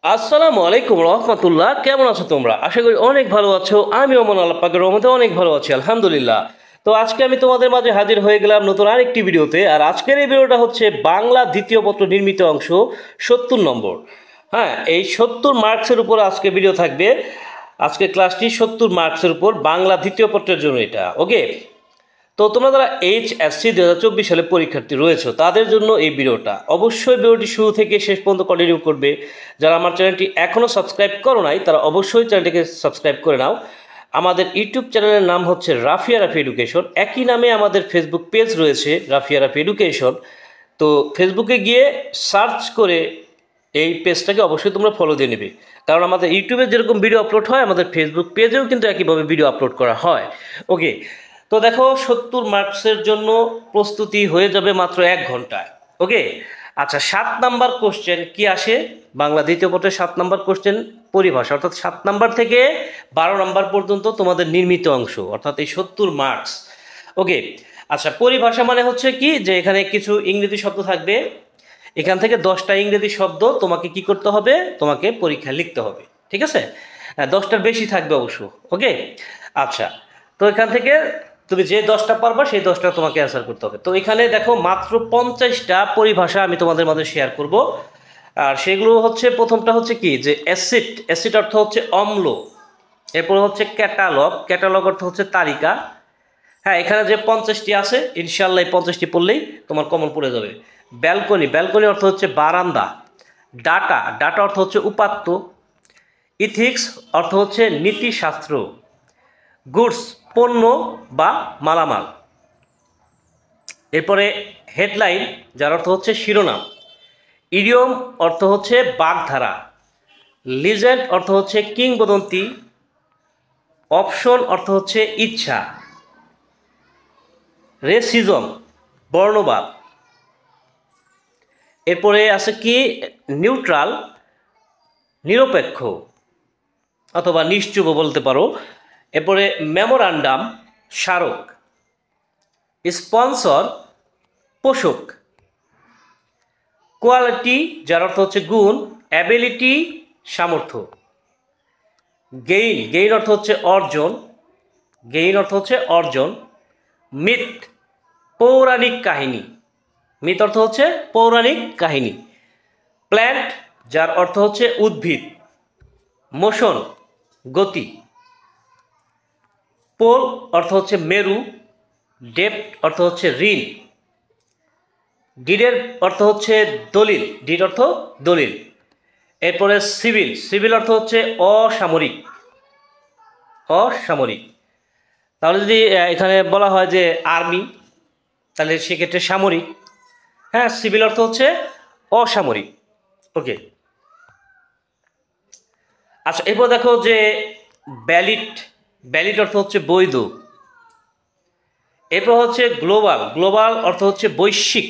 আসসালামু আলাইকুম রহমতুল্লাহ। কেমন আছো তোমরা? আশা করি অনেক ভালো আছো। আমি ওমন আল্লাহ পাকের রহমতে অনেক ভালো আছি, আলহামদুলিল্লাহ। তো আজকে আমি তোমাদের মাঝে হাজির হয়ে গেলাম নতুন আরেকটি ভিডিওতে। আর আজকের এই ভিডিওটা হচ্ছে বাংলা দ্বিতীয় পত্র নির্মিত অংশ 70 নম্বর। হ্যাঁ, এই 70 মার্কসের উপর আজকে ভিডিও থাকবে। আজকে ক্লাসটি 70 মার্কসের উপর বাংলা দ্বিতীয় পত্রের জন্য এটা। ওকে, তো তোমরা যারা HSC 2024 সালে পরীক্ষার্থী রয়েছে তাদের জন্য এই ভিডিওটা অবশ্যই ভিডিওটি শুরু থেকে শেষ পর্যন্ত কন্টিনিউ করবে। যারা আমার চ্যানেলটি এখনও সাবস্ক্রাইব করো নাই তারা অবশ্যই চ্যানেলটিকে সাবস্ক্রাইব করে নাও। আমাদের ইউটিউব চ্যানেলের নাম হচ্ছে রাফিয়া রাফি এডুকেশন। একই নামে আমাদের ফেসবুক পেজ রয়েছে রাফিয়া রাফি এডুকেশন। তো ফেসবুকে গিয়ে সার্চ করে এই পেজটাকে অবশ্যই তোমরা ফলো দিয়ে নেবে, কারণ আমাদের ইউটিউবে যেরকম ভিডিও আপলোড হয় আমাদের ফেসবুক পেজেও কিন্তু একইভাবে ভিডিও আপলোড করা হয়। ওকে, তো দেখো 70 মার্কসের জন্য প্রস্তুতি হয়ে যাবে মাত্র 1 ঘন্টায়। ওকে, আচ্ছা, 7 নাম্বার কোশ্চেন কি আসে বাংলা দ্বিতীয় পত্রের? 7 নাম্বার কোশ্চেন পরিভাষা, অর্থাৎ 7 নাম্বার থেকে 12 নাম্বার পর্যন্ত তোমাদের নির্মিত অংশ, অর্থাৎ এই 70 মার্কস। ওকে, আচ্ছা, পরিভাষা মানে হচ্ছে কি যে এখানে কিছু ইংরেজি শব্দ থাকবে। এখান থেকে 10টা ইংরেজি শব্দ তোমাকে কি করতে হবে, তোমাকে পরীক্ষায় লিখতে হবে। ঠিক আছে, 10টার বেশি থাকবে অবশ্য। ওকে, আচ্ছা, তো এখান থেকে তুমি যে 10টা পারবা সেই 10টা তোমাকে অ্যান্সার করতে হবে। তো এখানে দেখো মাত্র 50টা পরিভাষা আমি তোমাদের মাঝে শেয়ার করব। আর সেগুলো হচ্ছে, প্রথমটা হচ্ছে কি যে অ্যাসিড। অ্যাসিড অর্থ হচ্ছে অম্ল। এরপর হচ্ছে ক্যাটালগ। ক্যাটালগ অর্থ হচ্ছে তালিকা। হ্যাঁ, এখানে যে 50টি আছে ইনশাল্লাহ এই 50টি পড়লেই তোমার কমন পড়ে যাবে। ব্যালকনি। ব্যালকনি অর্থ হচ্ছে বারান্দা। ডাটা। ডাটা অর্থ হচ্ছে উপাত্ত। ইথিক্স অর্থ হচ্ছে নীতিশাস্ত্র। গুডস পণ্য বা মালামাল। এরপরে হেডলাইন, যার অর্থ হচ্ছে শিরোনাম। ইডিয়ম অর্থ হচ্ছে বাগধারা। লিজেন্ড অর্থ হচ্ছে কিংবদন্তি। অপশন অর্থ হচ্ছে ইচ্ছা। রেসিজম বর্ণবাদ। এরপরে আছে কি নিউট্রাল, নিরপেক্ষ অথবা নিশ্চুপ বলতে পারো। এরপরে মেমোরান্ডাম, স্মারক। স্পন্সর, পোষক। কোয়ালিটি, যার অর্থ হচ্ছে গুণ। অ্যাবিলিটি, সামর্থ্য। গেইন। গেইন অর্থ হচ্ছে অর্জন। গেইন অর্থ হচ্ছে অর্জন। মিথ, পৌরাণিক কাহিনী। মিথ অর্থ হচ্ছে পৌরাণিক কাহিনী। প্ল্যান্ট, যার অর্থ হচ্ছে উদ্ভিদ। মোশন, গতি। পোল অর্থ হচ্ছে মেরু। ডেপ্ট অর্থ হচ্ছে ঋণ। ডিডের অর্থ হচ্ছে দলিল। ডিড অর্থ দলিল। এরপরে সিভিল। সিভিল অর্থ হচ্ছে অসামরিক। অসামরিক। তাহলে যদি এখানে বলা হয় যে আর্মি, তাহলে সেক্ষেত্রে সামরিক। হ্যাঁ, সিভিল অর্থ হচ্ছে অসামরিক। ওকে, আচ্ছা, এরপর দেখো যে ব্যালিট। ব্যালিট অর্থ হচ্ছে বৈধ। এরপর হচ্ছে গ্লোবাল। গ্লোবাল অর্থ হচ্ছে বৈশ্বিক।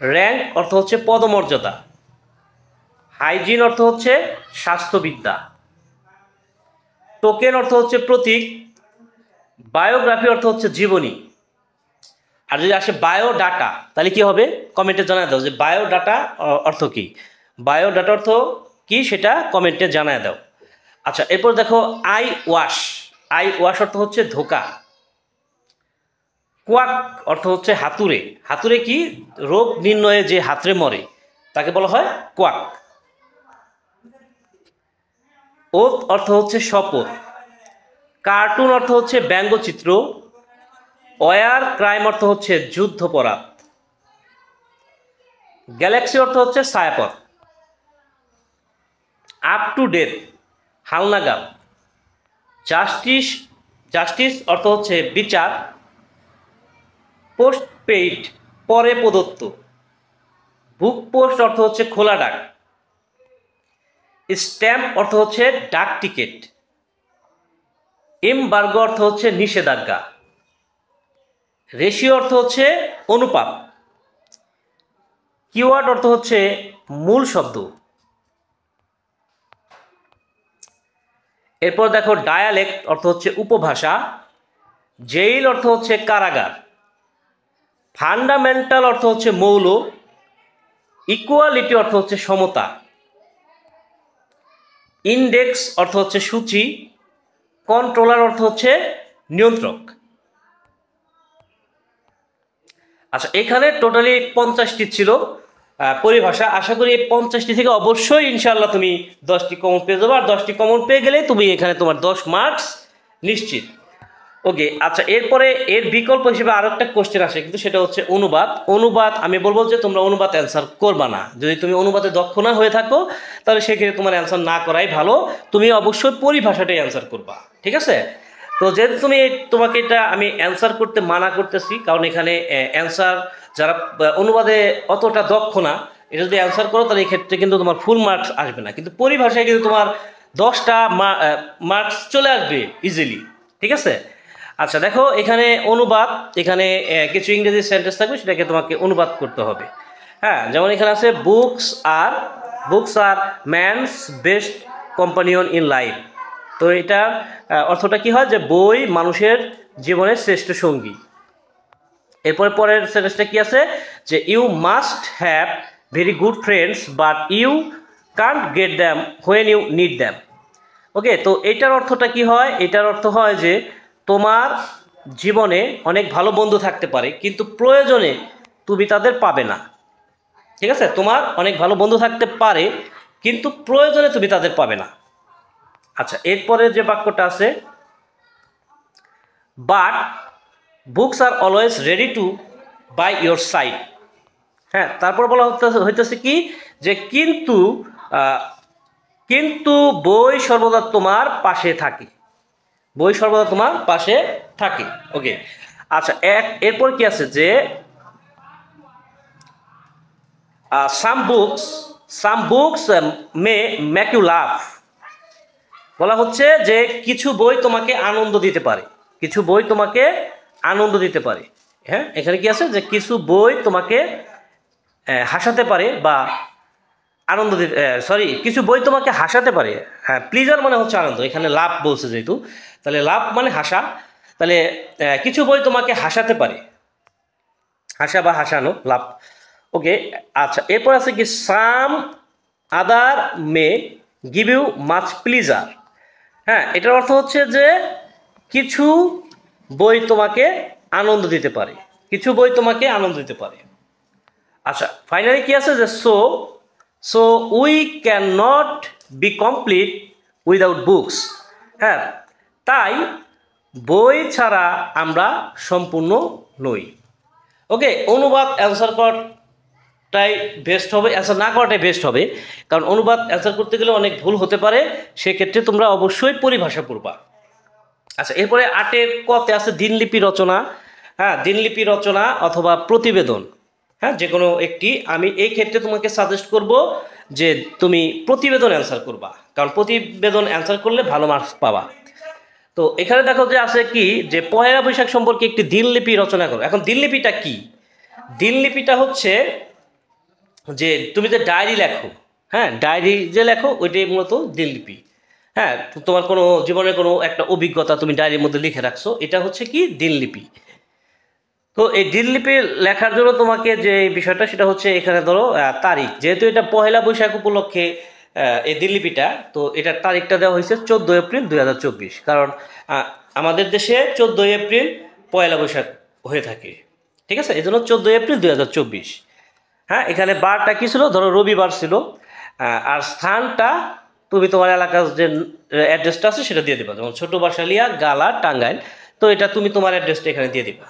র্যাঙ্ক অর্থ হচ্ছে পদমর্যাদা। হাইজিন অর্থ হচ্ছে স্বাস্থ্যবিদ্যা। টোকেন অর্থ হচ্ছে প্রতীক। বায়োগ্রাফি অর্থ হচ্ছে জীবনী। আর যদি আসে বায়োডাটা তাহলে কি হবে? কমেন্টে জানায় দাও যে বায়োডাটা অর্থ কি। বায়োডাটা অর্থ কি সেটা কমেন্টে জানায় দাও। আচ্ছা, এরপর দেখো আই ওয়াশ। আই ওয়াশ অর্থ হচ্ছে ধোকা। কোয়াক অর্থ হচ্ছে হাতুড়ে। হাতুড়ে কি? রোগ নির্ণয়ে যে হাতড়ে মরে তাকে বলা হয় কোয়াক। ওথ অর্থ হচ্ছে শপথ। কার্টুন অর্থ হচ্ছে ব্যঙ্গচিত্র। ওয়ার ক্রাইম অর্থ হচ্ছে যুদ্ধপরাধ। গ্যালাক্সি অর্থ হচ্ছে ছায়াপথ। আপ টু ডেট হালনাগাদ। জাস্টিস। জাস্টিস অর্থ হচ্ছে বিচার। পোস্ট পেইড পরে প্রদত্ত। বুক পোস্ট অর্থ হচ্ছে খোলা ডাক। স্ট্যাম্প অর্থ হচ্ছে ডাক টিকিট। এমবার্গো অর্থ হচ্ছে নিষেধাজ্ঞা। রেশিও অর্থ হচ্ছে অনুপাত। কিওয়ার্ড অর্থ হচ্ছে মূল শব্দ। এরপর দেখো ডায়ালেক্ট অর্থ হচ্ছে উপভাষা। জেইল অর্থ হচ্ছে কারাগার। ফান্ডামেন্টাল অর্থ হচ্ছে মৌল। ইকুয়ালিটি অর্থ হচ্ছে সমতা। ইন্ডেক্স অর্থ হচ্ছে সূচি, কন্ট্রোলার অর্থ হচ্ছে নিয়ন্ত্রক। আচ্ছা, এখানে টোটালি 50টি ছিল পরিভাষা। আশা করি এই 50টি থেকে অবশ্যই ইনশাআল্লাহ তুমি 10টি কমন পেয়ে যাবে, আর 10টি কমন পেয়ে গেলে তুমি এখানে তোমার 10 মার্কস নিশ্চিত। ওকে, আচ্ছা, এরপরে এর বিকল্প হিসেবে আরো একটা কোশ্চেন আসে, কিন্তু সেটা হচ্ছে অনুবাদ। অনুবাদ আমি বলবো যে তোমরা অনুবাদ অ্যান্সার করবা না। যদি তুমি অনুবাদে দক্ষ না হয়ে থাকো তাহলে সেক্ষেত্রে তোমার অ্যান্সার না করাই ভালো। তুমি অবশ্যই পরিভাষাটাই অ্যান্সার করবা, ঠিক আছে? তো যেহেতু তোমাকে এটা আমি অ্যান্সার করতে মানা করতেছি, কারণ এখানে অ্যান্সার যারা অনুবাদে অতটা দক্ষ না, এটা যদি অ্যান্সার করো তাহলে এই ক্ষেত্রে কিন্তু তোমার ফুল মার্কস আসবে না, কিন্তু পরিভাষায় কিন্তু তোমার 10টা মার্কস চলে আসবে ইজিলি, ঠিক আছে? আচ্ছা দেখো, এখানে অনুবাদ, এখানে কিছু ইংরেজি সেন্টেন্স থাকবে, সেটাকে তোমাকে অনুবাদ করতে হবে। হ্যাঁ, যেমন এখানে আছে books are man's best companion in life. তো এটা অর্থটা কি হয়, যে বই মানুষের জীবনের শ্রেষ্ঠ সঙ্গী। এরপরে পরের সেন্টেন্সটা কি আছে, যে you must have very good friends but you can't get them when you need them. Okay, তো এটার অর্থটা কি হয়? এটার অর্থ হয় যে তোমার জীবনে অনেক ভালো বন্ধু থাকতে পারে, কিন্তু প্রয়োজনে তুমি তাদের পাবে না, ঠিক আছে? তোমার অনেক ভালো বন্ধু থাকতে পারে, কিন্তু প্রয়োজনে তুমি তাদের পাবে না। আচ্ছা, এরপরে যে বাক্যটা আছে, but books are always ready to by your side. হ্যাঁ, তারপর বলা হইতেছে কি, যে কিন্তু বই সর্বদা তোমার পাশে থাকে, বই সর্বদা তোমার পাশে থাকে। ওকে, আচ্ছা, এরপর কি আছে, যে some books may make you love. বলা হচ্ছে যে কিছু বই তোমাকে আনন্দ দিতে পারে, কিছু বই তোমাকে আনন্দ দিতে পারে। হ্যাঁ, এখানে কি আছে, যে কিছু বই তোমাকে হাসাতে পারে বা আনন্দ দিতে, কিছু বই তোমাকে হাসাতে পারে। হ্যাঁ, প্লিজার মানে হচ্ছে আনন্দ, এখানে লাভ বলছে যেহেতু, তাহলে লাভ মানে হাসা, তাহলে কিছু বই তোমাকে হাসাতে পারে, হাসা বা হাসানো, লাভ। ওকে, আচ্ছা, এরপর আছে কি, some other may give you much pleasure. হ্যাঁ, এটার অর্থ হচ্ছে যে কিছু বই তোমাকে আনন্দ দিতে পারে, কিছু বই তোমাকে আনন্দ দিতে পারে। আচ্ছা, ফাইনালি কি আছে, যে so we can not be complete without books. হ্যাঁ, তাই বই ছাড়া আমরা সম্পূর্ণ নই। ওকে, অনুবাদ অ্যান্সার করাটাই বেস্ট হবে, অ্যান্সার না করাটাই বেস্ট হবে, কারণ অনুবাদ অ্যান্সার করতে গেলে অনেক ভুল হতে পারে, সেক্ষেত্রে তোমরা অবশ্যই পরিভাষা পড়বা। আচ্ছা, এরপরে 8-এর কতে আছে দিনলিপি রচনা। হ্যাঁ, দিনলিপি রচনা অথবা প্রতিবেদন, হ্যাঁ, যে কোনো একটি। আমি এই ক্ষেত্রে তোমাকে সাজেস্ট করব যে তুমি প্রতিবেদন অ্যান্সার করবা, কারণ প্রতিবেদন অ্যান্সার করলে ভালো মার্কস পাবা। তো এখানে দেখো যে আছে কি, যে পহেলা বৈশাখ সম্পর্কে একটি দিনলিপি রচনা করো। এখন দিনলিপিটা কি? দিনলিপিটা হচ্ছে যে তুমি যে ডায়েরি লেখো, হ্যাঁ, ডায়েরি যে লেখো ওইটাই মূলত দিনলিপি। হ্যাঁ, তোমার কোনো জীবনের কোনো একটা অভিজ্ঞতা তুমি ডায়েরির মধ্যে লিখে রাখছো, এটা হচ্ছে কি দিনলিপি। তো এই দিনলিপি লেখার জন্য তোমাকে যে বিষয়টা, সেটা হচ্ছে এখানে ধরো তারিখ, যেহেতু এটা পহেলা বৈশাখ উপলক্ষে এই দিনলিপিটা, তো এটার তারিখটা দেওয়া হয়েছে 14 এপ্রিল 2024, কারণ আমাদের দেশে 14 এপ্রিল পয়লা বৈশাখ হয়ে থাকে, ঠিক আছে? এই জন্য 14 এপ্রিল 2024। হ্যাঁ, এখানে বারটা কি ছিল, ধরো রবিবার ছিল, আর স্থানটা তুমি তোমার এলাকার যে অ্যাড্রেসটা আছে সেটা দিয়ে দিবা, যেমন ছোট বাসালিয়া, গালা, টাঙ্গাইল। তো এটা তুমি তোমার অ্যাড্রেসটা এখানে দিয়ে দিবা,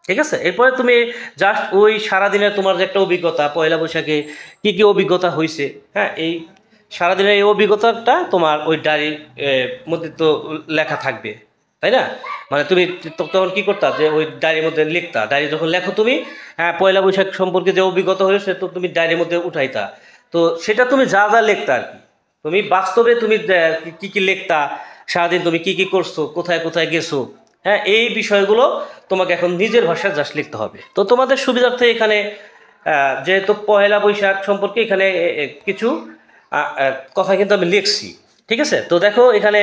ঠিক আছে? এরপরে তুমি জাস্ট ওই সারাদিনের তোমার যে একটা অভিজ্ঞতা, পয়লা বৈশাখে কী কী অভিজ্ঞতা হয়েছে, হ্যাঁ, এই সারাদিনের এই অভিজ্ঞতাটা তোমার ওই ডায়েরির মধ্যে তো লেখা থাকবে, তাই না? মানে তুমি তখন কী করতা, যে ওই ডায়েরির মধ্যে লিখতা, ডায়েরি যখন লেখো তুমি, হ্যাঁ, পয়লা বৈশাখ সম্পর্কে যে অভিজ্ঞতা হয়েছে তো তুমি ডায়েরির মধ্যে উঠাইতা। তো সেটা তুমি যা যা লিখতা আর কি, তুমি বাস্তবে তুমি কী কী লিখতা, সারাদিন তুমি কী কী করছো, কোথায় কোথায় গেছো, হ্যাঁ, এই বিষয়গুলো তোমাকে এখন নিজের ভাষায় জাস্ট লিখতে হবে। তো তোমাদের সুবিধার্থে এখানে যেহেতু পহেলা বৈশাখ সম্পর্কে এখানে কিছু কথা কিন্তু আমি লিখছি, ঠিক আছে? তো দেখো, এখানে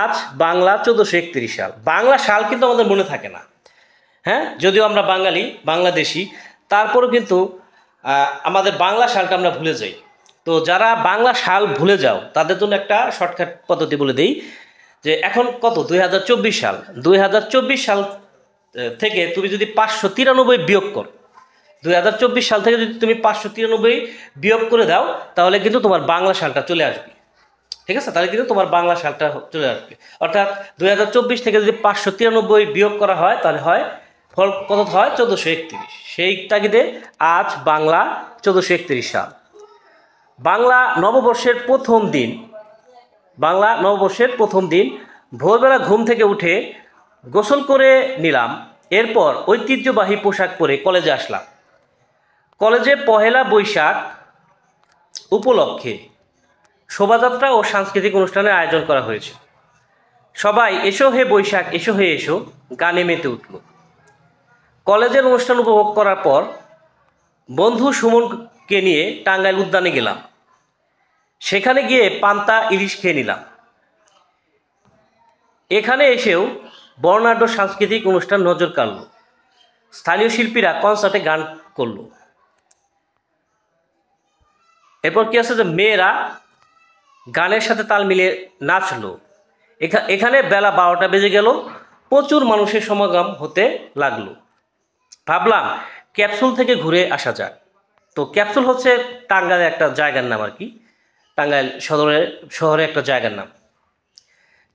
আজ বাংলা 1431 সাল, বাংলা সাল কিন্তু আমাদের মনে থাকে না, হ্যাঁ, যদিও আমরা বাঙালি, বাংলাদেশি, তারপরেও কিন্তু আমাদের বাংলা সালটা আমরা ভুলে যাই। তো যারা বাংলা সাল ভুলে যাও তাদের জন্য একটা শর্টকাট পদ্ধতি বলে দিই, যে এখন কত 2024 সাল, 2024 সাল থেকে তুমি যদি 593 বিয়োগ করো, 2024 সাল থেকে যদি তুমি 593 বিয়োগ করে দাও, তাহলে কিন্তু তোমার বাংলা সালটা চলে আসবে। ঠিক আছে, তাহলে কিন্তু তোমার বাংলা সালটা চলে আসবে। অর্থাৎ 2024 থেকে যদি 593 বিয়োগ করা হয়, তাহলে হয় ফল কত হয় 1431। সেই তাগিদে আজ বাংলা 1431 সাল। বাংলা নববর্ষের প্রথম দিন ভোরবেলা ঘুম থেকে উঠে গোসল করে নিলাম। এরপর ঐতিহ্যবাহী পোশাক পরে কলেজে আসলাম। কলেজে পহেলা বৈশাখ উপলক্ষে শোভাযাত্রা ও সাংস্কৃতিক অনুষ্ঠানের আয়োজন করা হয়েছে। সবাই এসো হে বৈশাখ, এসো হে এসো গানে মেতে উঠল। কলেজের অনুষ্ঠান উপভোগ করার পর বন্ধু সুমনকে নিয়ে টাঙ্গাইল উদ্যানে গেলাম। সেখানে গিয়ে পান্তা ইলিশ খেয়ে নিলাম। এখানে এসেও বর্ণাঢ্য সাংস্কৃতিক অনুষ্ঠান নজর কাড়ল। স্থানীয় শিল্পীরা কনসার্টে গান করলো। এরপর কি আছে, যে মেয়েরা গানের সাথে তাল মিলিয়ে নাচলো। এখানে বেলা 12টা বেজে গেল। প্রচুর মানুষের সমাগম হতে লাগলো। ভাবলাম ক্যাপসুল থেকে ঘুরে আসা যাক। তো ক্যাপসুল হচ্ছে টাঙ্গাইলের একটা জায়গার নাম আর কি, টাঙ্গাইল শহরে একটা জায়গার নাম।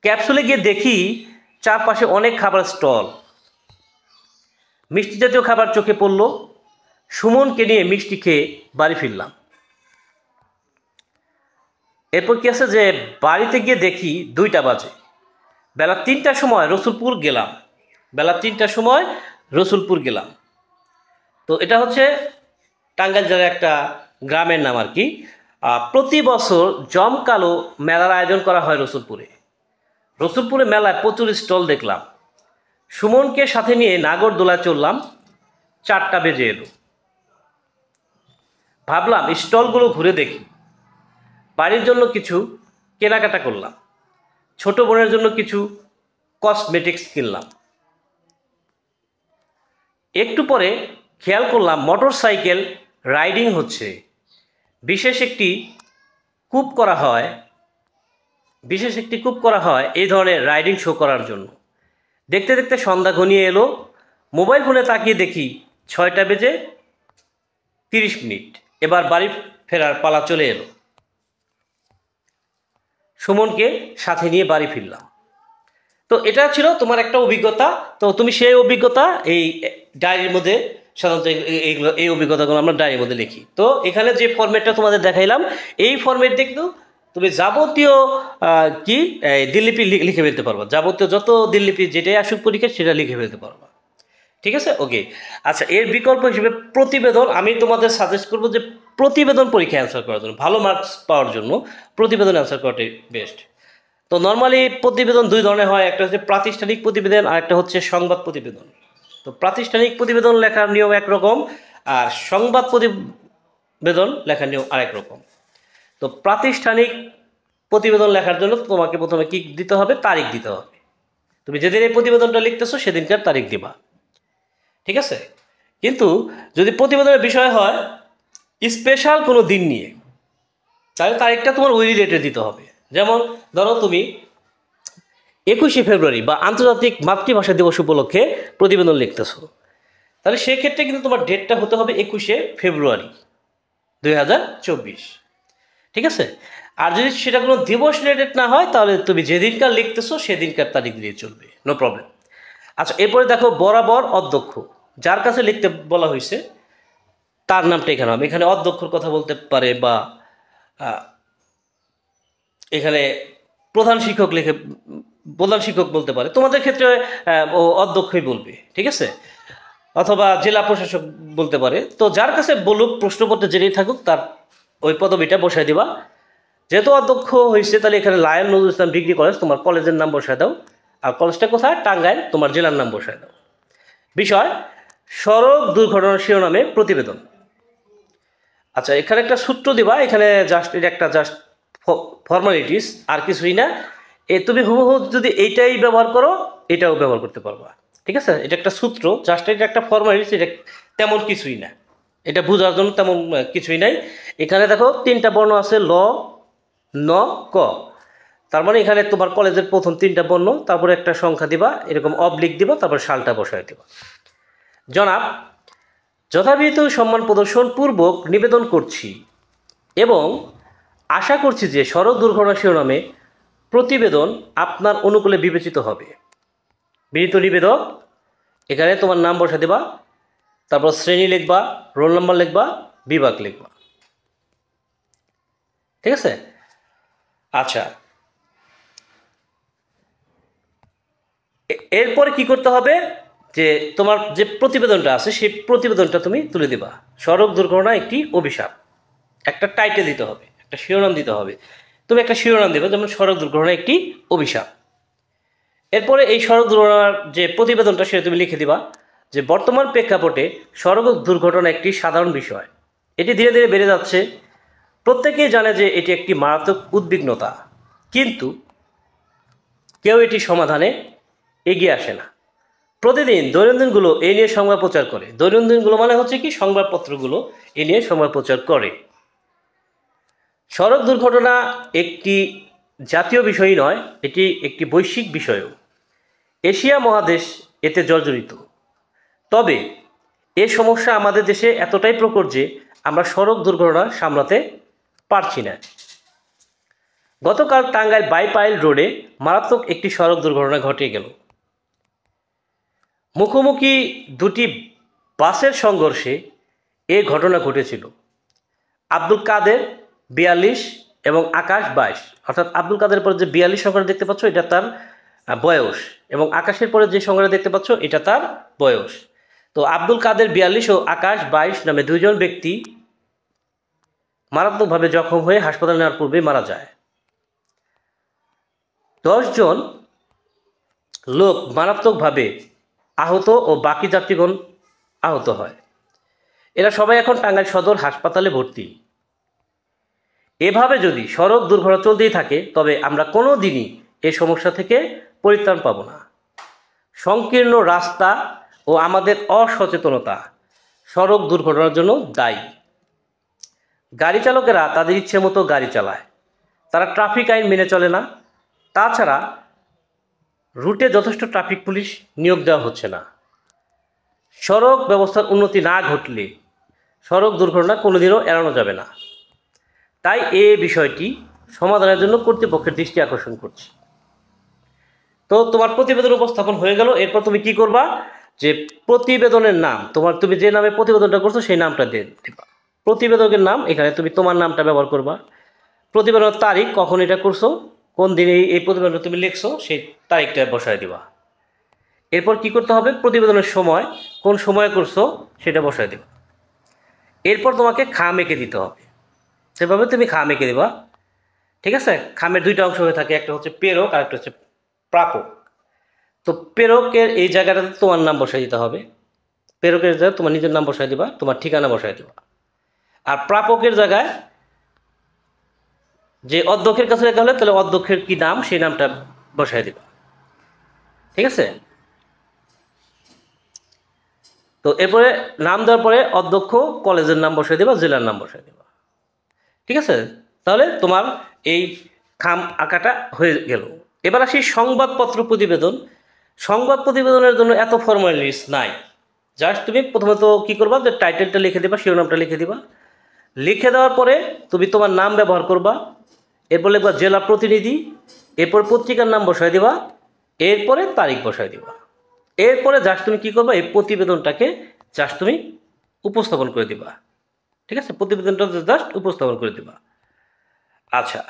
ক্যাপসুলে গিয়ে দেখি চারপাশে অনেক খাবার স্টল। মিষ্টি জাতীয় খাবার চোখে পড়ল। সুমনকে নিয়ে মিষ্টি খেয়ে বাড়ি ফিরলাম। এরপর কি আছে, যে বাড়িতে গিয়ে দেখি 2টা বাজে। বেলা 3টার সময় রসুলপুর গেলাম। তো এটা হচ্ছে টাঙ্গাইল জেলার একটা গ্রামের নাম আর কি। প্রতি বছর জমকালো মেলার আয়োজন করা হয় রসুলপুরে মেলায় প্রচুর স্টল দেখলাম। সুমনকে সাথে নিয়ে নাগরদোলায় চললাম। 4টা বেজে এলো। ভাবলাম স্টলগুলো ঘুরে দেখি। বাড়ির জন্য কিছু কেনাকাটা করলাম। ছোট বোনের জন্য কিছু কসমেটিক্স কিনলাম। একটু পরে খেয়াল করলাম মোটর সাইকেল রাইডিং হচ্ছে। বিশেষ একটি কূপ করা হয় এই ধরনের রাইডিং শো করার জন্য। দেখতে দেখতে সন্ধ্যা ঘনিয়ে এলো। মোবাইল ফোনে তাকিয়ে দেখি 6টা বেজে 30 মিনিট। এবার বাড়ি ফেরার পালা চলে এলো। সুমনকে সাথে নিয়ে বাড়ি ফিরলাম। তো এটা ছিল তোমার একটা অভিজ্ঞতা। তো তুমি সেই অভিজ্ঞতা এই ডায়েরির মধ্যে, সাধারণত এই অভিজ্ঞতাগুলো আমরা ডায়েরির মধ্যে লিখি। তো এখানে যে ফরম্যাটটা তোমাদের দেখাইলাম, এই ফরম্যাট দিয়ে কিন্তু তুমি যাবতীয় দিল্লিপি লিখে ফেলতে পারবা। যাবতীয় যত দিল্লিপি যেটাই আসুক পরীক্ষা সেটা লিখে ফেলতে পারবা। ঠিক আছে, ওকে। আচ্ছা, এর বিকল্প হিসেবে প্রতিবেদন আমি তোমাদের সাজেস্ট করবো যে প্রতিবেদন পরীক্ষা অ্যান্সার করার জন্য, ভালো মার্কস পাওয়ার জন্য প্রতিবেদন অ্যান্সার করাটাই বেস্ট। তো নর্মালি প্রতিবেদন 2 ধরনের হয়, একটা হচ্ছে প্রাতিষ্ঠানিক প্রতিবেদন আর একটা হচ্ছে সংবাদ প্রতিবেদন। তো প্রাতিষ্ঠানিক প্রতিবেদন লেখার নিয়ম একরকম, আর সংবাদ প্রতিবেদন লেখার নিয়ম আরেক রকম। তো প্রাতিষ্ঠানিক প্রতিবেদন লেখার জন্য তোমাকে প্রথমে কি দিতে হবে, তারিখ দিতে হবে। তুমি যেদিন এই প্রতিবেদনটা লিখতেছো সেদিনকার তারিখ দিবা। ঠিক আছে, কিন্তু যদি প্রতিবেদনের বিষয় হয় স্পেশাল কোনো দিন নিয়ে, তাহলে তারিখটা তোমার ওই রিলেটেড দিতে হবে। যেমন ধরো তুমি 21শে ফেব্রুয়ারি বা আন্তর্জাতিক মাতৃভাষা দিবস উপলক্ষে প্রতিবেদন লিখতেছো, তাহলে সেক্ষেত্রে কিন্তু তোমার ডেটটা হতে হবে 21শে ফেব্রুয়ারি 2024। ঠিক আছে, আর যদি সেটা কোনো দিবস রিলেটেড না হয়, তাহলে তুমি যেদিনকার লিখতেছো সেদিনকার তারিখ দিয়ে চলবে, নো প্রবলেম। আচ্ছা, এরপরে দেখো বরাবর অধ্যক্ষ, যার কাছে লিখতে বলা হয়েছে তার নামটা এখানে হবে। এখানে অধ্যক্ষর কথা বলতে পারে, বা এখানে প্রধান শিক্ষক বলতে পারে। তোমাদের ক্ষেত্রে ও অধ্যক্ষই বলবে। ঠিক আছে, অথবা জেলা প্রশাসক বলতে পারে। তো যার কাছে বলুক, প্রশ্নপত্রে জেনেই থাকুক, তার ওই পদবিটা বসায় দিবা। যেহেতু অধ্যক্ষ হয়েছে, তাহলে এখানে lion Nazrul Islam degree college তোমার কলেজের নাম বসায় দাও। আর কলেজটা কোথায়, টাঙ্গাইল, তোমার জেলার নাম বসায় দাও। বিষয় সড়ক দুর্ঘটনার শিরোনামে প্রতিবেদন। আচ্ছা, এখানে একটা সূত্র দিবা। এখানে এটা একটা ফর্মালিটিস, আর কিছুই না। তুমি হুবহু যদি এইটাই ব্যবহার করো, এটাও ব্যবহার করতে পারবা। ঠিক আছে, এটা একটা সূত্র, এটা একটা ফর্মালিটিস, এটা তেমন কিছুই না। এটা বোঝার জন্য তেমন কিছুই নাই। এখানে দেখো 3টা বর্ণ আছে, ল, ন, ক। তার মানে এখানে তোমার কলেজের প্রথম 3টা বর্ণ, তারপরে একটা সংখ্যা দিবা, এরকম অবলিক দিবা, তারপর সালটা বসায় দিবা। জনাব, যথাবিহিত সম্মান প্রদর্শন পূর্বক নিবেদন করছি এবং আশা করছি যে সড়ক দুর্ঘটনা শিরোনামে প্রতিবেদন আপনার অনুকূলে বিবেচিত হবে। বিনীত নিবেদক, এখানে তোমার নাম বসা দেবা, তারপর শ্রেণী লিখবা, রোল নাম্বার লিখবা, বিভাগ লিখবা। ঠিক আছে? আচ্ছা, এরপরে কি করতে হবে, যে তোমার যে প্রতিবেদনটা আছে সেই প্রতিবেদনটা তুমি তুলে দিবা। সড়ক দুর্ঘটনা একটি অভিশাপ, একটা টাইটেল দিতে হবে, একটা শিরোনাম দিতে হবে। তুমি একটা শিরোনাম দেবে, যেমন সড়ক দুর্ঘটনা একটি অভিশাপ। এরপরে এই সড়ক দুর্ঘটনার যে প্রতিবেদনটা সেটা তুমি লিখে দিবা যে বর্তমান প্রেক্ষাপটে সড়ক দুর্ঘটনা একটি সাধারণ বিষয়, এটি ধীরে ধীরে বেড়ে যাচ্ছে। প্রত্যেকেই জানে যে এটি একটি মারাত্মক উদ্বিগ্নতা, কিন্তু কেউ এটি সমাধানে এগিয়ে আসে না। প্রতিদিন দৈনন্দিনগুলো এই নিয়ে সংবাদ প্রচার করে। দৈনন্দিনগুলো মানে হচ্ছে কি, সংবাদপত্রগুলো এ নিয়ে সংবাদ প্রচার করে। সড়ক দুর্ঘটনা একটি জাতীয় বিষয়ই নয়, এটি একটি বৈশ্বিক বিষয়ও। এশিয়া মহাদেশ এতে জর্জরিত। তবে এ সমস্যা আমাদের দেশে এতটাই প্রকট যে আমরা সড়ক দুর্ঘটনা সামলাতে পারছি না। গতকাল টাঙ্গাইল বাইপাইল রোডে মারাত্মক একটি সড়ক দুর্ঘটনা ঘটে গেল। মুখোমুখি দুটি বাসের সংঘর্ষে এ ঘটনা ঘটেছিল। আব্দুল কাদের 42 এবং আকাশ 22, অর্থাৎ আব্দুল কাদের পরে যে 42 সংখ্যাটা দেখতে পাচ্ছ এটা তার বয়স, এবং আকাশের পরে যে সংখ্যাটা দেখতে পাচ্ছ এটা তার বয়স। তো আব্দুল কাদের 42 ও আকাশ 22 নামে দুইজন ব্যক্তি মারাত্মকভাবে জখম হয়ে হাসপাতালে নেওয়ার পূর্বে মারা যায়। 10 জন লোক মারাত্মকভাবে আহত ও বাকি যাত্রীগণ আহত হয়। এরা সবাই এখন টাঙ্গাইল সদর হাসপাতালে ভর্তি। এভাবে যদি সড়ক দুর্ঘটনা চলতেই থাকে তবে আমরা কোনো দিনই এই সমস্যা থেকে পরিত্রাণ পাব না। সংকীর্ণ রাস্তা ও আমাদের অসচেতনতা সড়ক দুর্ঘটনার জন্য দায়ী। গাড়ি চালকেরা তাদের ইচ্ছে মতো গাড়ি চালায়, তারা ট্রাফিক আইন মেনে চলে না। তাছাড়া রুটে যথেষ্ট ট্রাফিক পুলিশ নিয়োগ দেওয়া হচ্ছে না। সড়ক ব্যবস্থার উন্নতি না ঘটলে সড়ক দুর্ঘটনা কোনোদিনও এড়ানো যাবে না। তাই এই বিষয়টি সমাধানের জন্য কর্তৃপক্ষের দৃষ্টি আকর্ষণ করছি। তো তোমার প্রতিবেদন উপস্থাপন হয়ে গেল। এরপর তুমি কি করবা, যে প্রতিবেদনের নাম, তুমি যে নামে প্রতিবেদনটা করছো সেই নামটা দিয়ে দিবা। প্রতিবেদকের নাম, এখানে তুমি তোমার নামটা ব্যবহার করবা। প্রতিবেদনের তারিখ, কখন এটা করছো, কোন দিনে এই প্রতিবেদনটা তুমি লিখছো সেই তারিখটা বসায় দিবা। এরপর কি করতে হবে, প্রতিবেদনের সময়, কোন সময় করছো সেটা বসায় দিবা। এরপর তোমাকে খাম এঁকে দিতে হবে, সেভাবে তুমি খাম এঁকে দিবা। ঠিক আছে? খামের 2টা অংশ হয়ে থাকে, একটা হচ্ছে প্রেরক আর একটা হচ্ছে প্রাপক। তো প্রেরকের এই জায়গাটাতে তোমার নাম বসাই দিতে হবে। প্রেরকের জায়গায় তোমার নিজের নাম বসাই দিবা, তোমার ঠিকানা বসাই দিবা। আর প্রাপকের জায়গায় যে অধ্যক্ষের কাছে লেখা হলে তাহলে অধ্যক্ষের কি নাম সেই নামটা বসাই দিবা। ঠিক আছে? তো এরপরে নাম দেওয়ার পরে অধ্যক্ষ, কলেজের নাম বসাই দিবা, জেলার নাম বসাই দিবা। ঠিক আছে? তাহলে তোমার এই খাম আঁকাটা হয়ে গেল। এবার আসি সংবাদপত্র প্রতিবেদন। সংবাদ প্রতিবেদনের জন্য এত ফর্মালিটিস নাই। জাস্ট তুমি প্রথমত কি করবা, যে টাইটেলটা লিখে দিবা, শিরোনামটা লিখে দিবা। লিখে দেওয়ার পরে তুমি তোমার নাম ব্যবহার করবা। এরপর লিখবা জেলা প্রতিনিধি, এরপর পত্রিকার নাম বসাই দিবা, এরপরে তারিখ বসাই দিবা। এরপরে জাস্ট তুমি কি করবা, এই প্রতিবেদনটাকে জাস্ট তুমি উপস্থাপন করে দিবা। ঠিক আছে? প্রতিবেদনটা জাস্ট উপস্থাপন করে দিবা। আচ্ছা,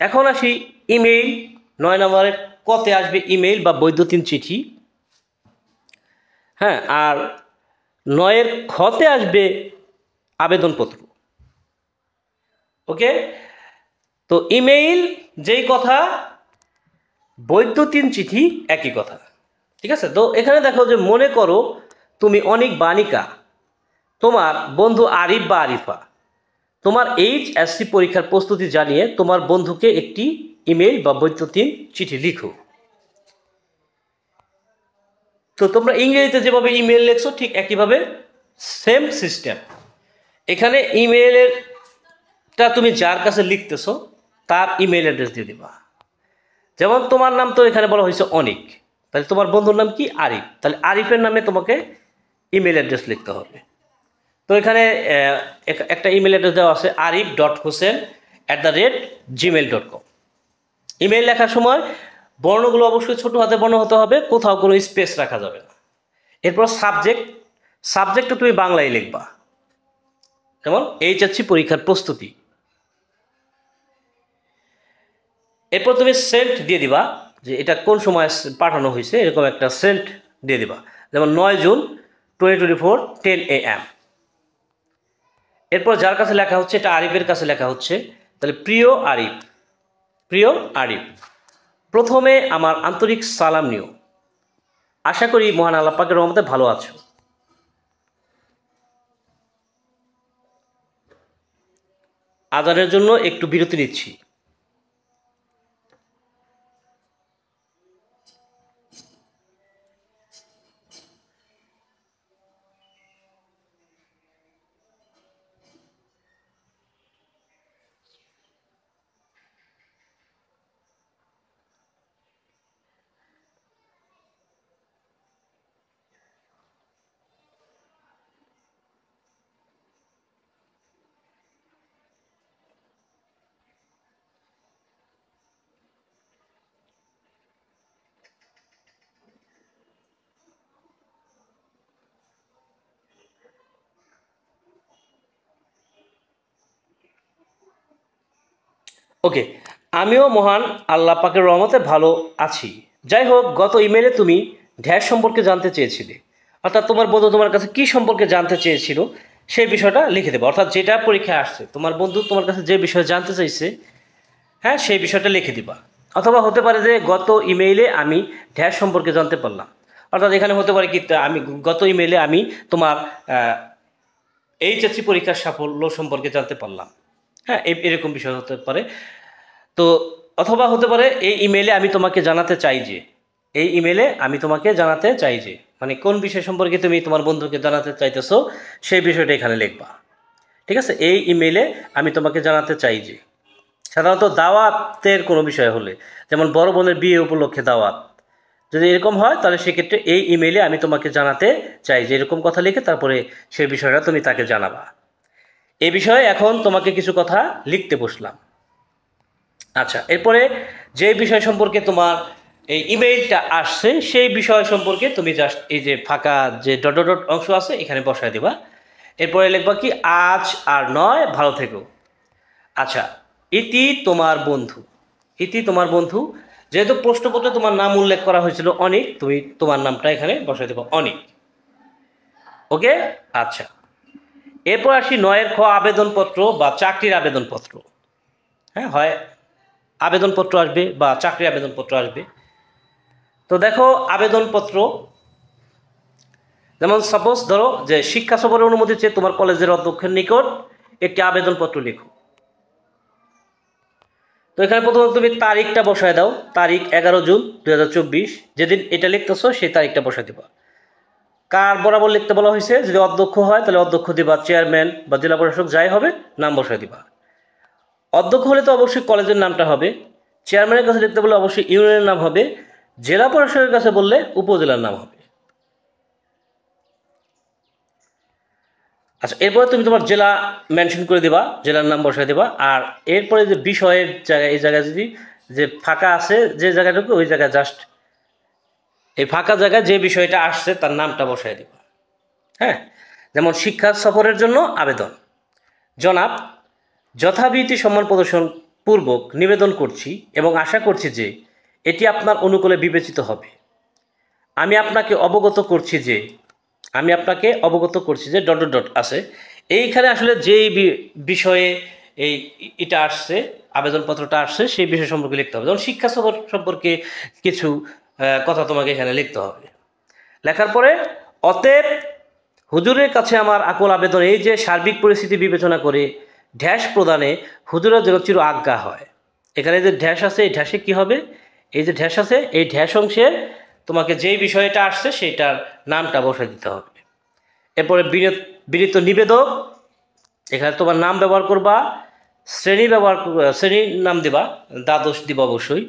এখন আসি ইমেইল। 9 নম্বরের কতে আসবে ইমেইল বা বৈদ্যুতিন চিঠি। হ্যাঁ, আর 9-এর খতে আসবে আবেদনপত্র। ওকে? তো ইমেইল যেই কথা, বৈদ্যুতিন চিঠি একই কথা। ঠিক আছে? তো এখানে দেখো যে মনে করো তুমি অনেক বানিকা, তোমার বন্ধু আরিফ বা আরিফা তোমার HSC পরীক্ষার প্রস্তুতি জানিয়ে তোমার বন্ধুকে একটি ইমেইল বা বৈদ্যুতিন চিঠি লিখো। তো তোমরা ইংরেজিতে যেভাবে ইমেইল লিখছো ঠিক একইভাবে সেম সিস্টেম। এখানে ইমেইলেরটা তুমি যার কাছে লিখতেছো তার ইমেইল অ্যাড্রেস দিয়ে দিবা। যেমন তোমার নাম তো এখানে বলা হয়েছে অনিক, তাহলে তোমার বন্ধুর নাম কি? আরিফ। তাহলে আরিফের নামে তোমাকে ইমেল অ্যাড্রেস লিখতে হবে। তো এখানে একটা ইমেল অ্যাড্রেস দেওয়া আছে arif.hosen@gmail.com। ইমেল লেখার সময় বর্ণগুলো অবশ্যই ছোট হাতে বর্ণ হতে হবে, কোথাও কোনো স্পেস রাখা যাবে না। এরপর সাবজেক্টটা তুমি বাংলায় লিখবা, যেমন এইচএসসি পরীক্ষার প্রস্তুতি। এরপর তুমি সেন্ট দিয়ে দিবা, যে এটা কোন সময় পাঠানো হয়েছে, এরকম একটা সেন্ট দিয়ে দিবা, যেমন 9 জুন 2024 10 AM। এরপর যার কাছে লেখা হচ্ছে, এটা আরিফের কাছে লেখা হচ্ছে, তাহলে প্রিয় আরিফ, প্রথমে আমার আন্তরিক সালাম নিও। আশা করি মহান আল্লাহ পাকের রহমতে ভালো আছো। আজানের জন্য একটু বিরতি নিচ্ছি। ওকে, আমিও মহান আল্লাহ পাকের রহমতে ভালো আছি। যাই হোক, গত ইমেলে তুমি ড্যাশ সম্পর্কে জানতে চেয়েছিলে, অর্থাৎ তোমার বন্ধু তোমার কাছে কি সম্পর্কে জানতে চেয়েছিল সেই বিষয়টা লিখে দেবে। অর্থাৎ যেটা পরীক্ষায় আসছে, তোমার বন্ধু তোমার কাছে যে বিষয়ে জানতে চাইছে, হ্যাঁ, সেই বিষয়টা লিখে দিবা। অথবা হতে পারে যে গত ইমেইলে আমি ড্যাশ সম্পর্কে জানতে পারলাম, অর্থাৎ এখানে হতে পারে কি, আমি গত ইমেইলে আমি তোমার এইচএসসি পরীক্ষার সাফল্য সম্পর্কে জানতে পারলাম। হ্যাঁ, এরকম বিষয় হতে পারে। তো অথবা হতে পারে এই ইমেলে আমি তোমাকে জানাতে চাই যে, মানে কোন বিষয় সম্পর্কে তুমি তোমার বন্ধুকে জানাতে চাইতেছো সেই বিষয়টা এখানে লিখবা। ঠিক আছে, এই ইমেলে আমি তোমাকে জানাতে চাই যে, সাধারণত দাওয়াতের কোনো বিষয় হলে, যেমন বড় বোনের বিয়ে উপলক্ষে দাওয়াত, যদি এরকম হয় তাহলে সেক্ষেত্রে এই ইমেলে আমি তোমাকে জানাতে চাই যে, এরকম কথা লিখে তারপরে সেই বিষয়টা তুমি তাকে জানাবা। এই বিষয়ে এখন তোমাকে কিছু কথা লিখতে বসলাম। আচ্ছা, এরপরে যে বিষয় সম্পর্কে তোমার এই ইমেইলটা আসছে সেই বিষয় সম্পর্কে তুমি জাস্ট এই যে ফাঁকা যে ডট ডট অংশ আছে এখানে বসায় দিবা। এরপরে লিখবা কি, আজ আর নয়, ভালো থেকো। আচ্ছা, ইতি তোমার বন্ধু, যেহেতু প্রশ্নপত্রে তোমার নাম উল্লেখ করা হয়েছিল অনিক, তুমি তোমার নামটা এখানে বসায় দেবা অনিক। ওকে, আচ্ছা। এরপর আসি 9 খ, আবেদনপত্র বা চাকরির আবেদনপত্র। হ্যাঁ, হয় আবেদনপত্র আসবে বা চাকরির আবেদনপত্র আসবে। তো দেখো, আবেদনপত্র যেমন সাপোজ ধরো যে শিক্ষা সফরের অনুমতি চেয়ে তোমার কলেজের অধ্যক্ষের নিকট একটি আবেদনপত্র লিখো। তো এখানে প্রথমে তুমি তারিখটা বসায় দাও, তারিখ 11 জুন 2024, যেদিন এটা লিখতেছো সেই তারিখটা বসায় দিবা। কার বরাবর লিখতে বলা হয়েছে, যদি অধ্যক্ষ হয় তাহলে অধ্যক্ষ দিবা, চেয়ারম্যান বা জেলা প্রশাসক যাই হবে নাম বসায় দিবা। অধ্যক্ষ হলে তো অবশ্যই কলেজের নামটা হবে, চেয়ারম্যানের কাছে লিখতে বললে অবশ্যই ইউনিয়নের নাম হবে, জেলা প্রশাসকের কাছে বললে উপজেলার নাম হবে। আচ্ছা, এরপরে তুমি তোমার জেলা মেনশন করে দিবা, জেলার নাম বসায় দিবা। আর এরপরে যে বিষয়ের জায়গায়, এই জায়গায় যদি যে ফাঁকা আছে যে জায়গাটুকু, ওই জায়গায় জাস্ট এই ফাঁকা জায়গায় যে বিষয়টা আসছে তার নামটা বসায় দিবা। হ্যাঁ, যেমন শিক্ষা সফরের জন্য আবেদন। জনাব, যথাবিধি সম্মান প্রদর্শন পূর্বক নিবেদন করছি এবং আশা করছি যে এটি আপনার অনুকূলে বিবেচিত হবে। আমি আপনাকে অবগত করছি যে ডট ডট ডট আছে এইখানে, আসলে যেই বিষয়ে এটা আসছে, আবেদনপত্রটা আসছে সেই বিষয় সম্পর্কে লিখতে হবে। যেমন শিক্ষা সফর সম্পর্কে কিছু কথা তোমাকে এখানে লিখতে হবে। লেখার পরে, অতএব হুজুরের কাছে আমার আকুল আবেদন এই যে, সার্বিক পরিস্থিতি বিবেচনা করে ড্যাশ প্রদানে হুজুরের যেন চির আজ্ঞা হয়। এখানে যে ড্যাশ আছে, এই ড্যাশে কি হবে, এই যে ড্যাশ আছে এই ড্যাশ অংশে তোমাকে যেই বিষয়টা আসছে সেইটার নামটা বসে দিতে হবে। এরপরে বিনীত নিবেদক এখানে তোমার নাম ব্যবহার করবা, শ্রেণীর নাম দিবা, দ্বাদশ দিবা অবশ্যই।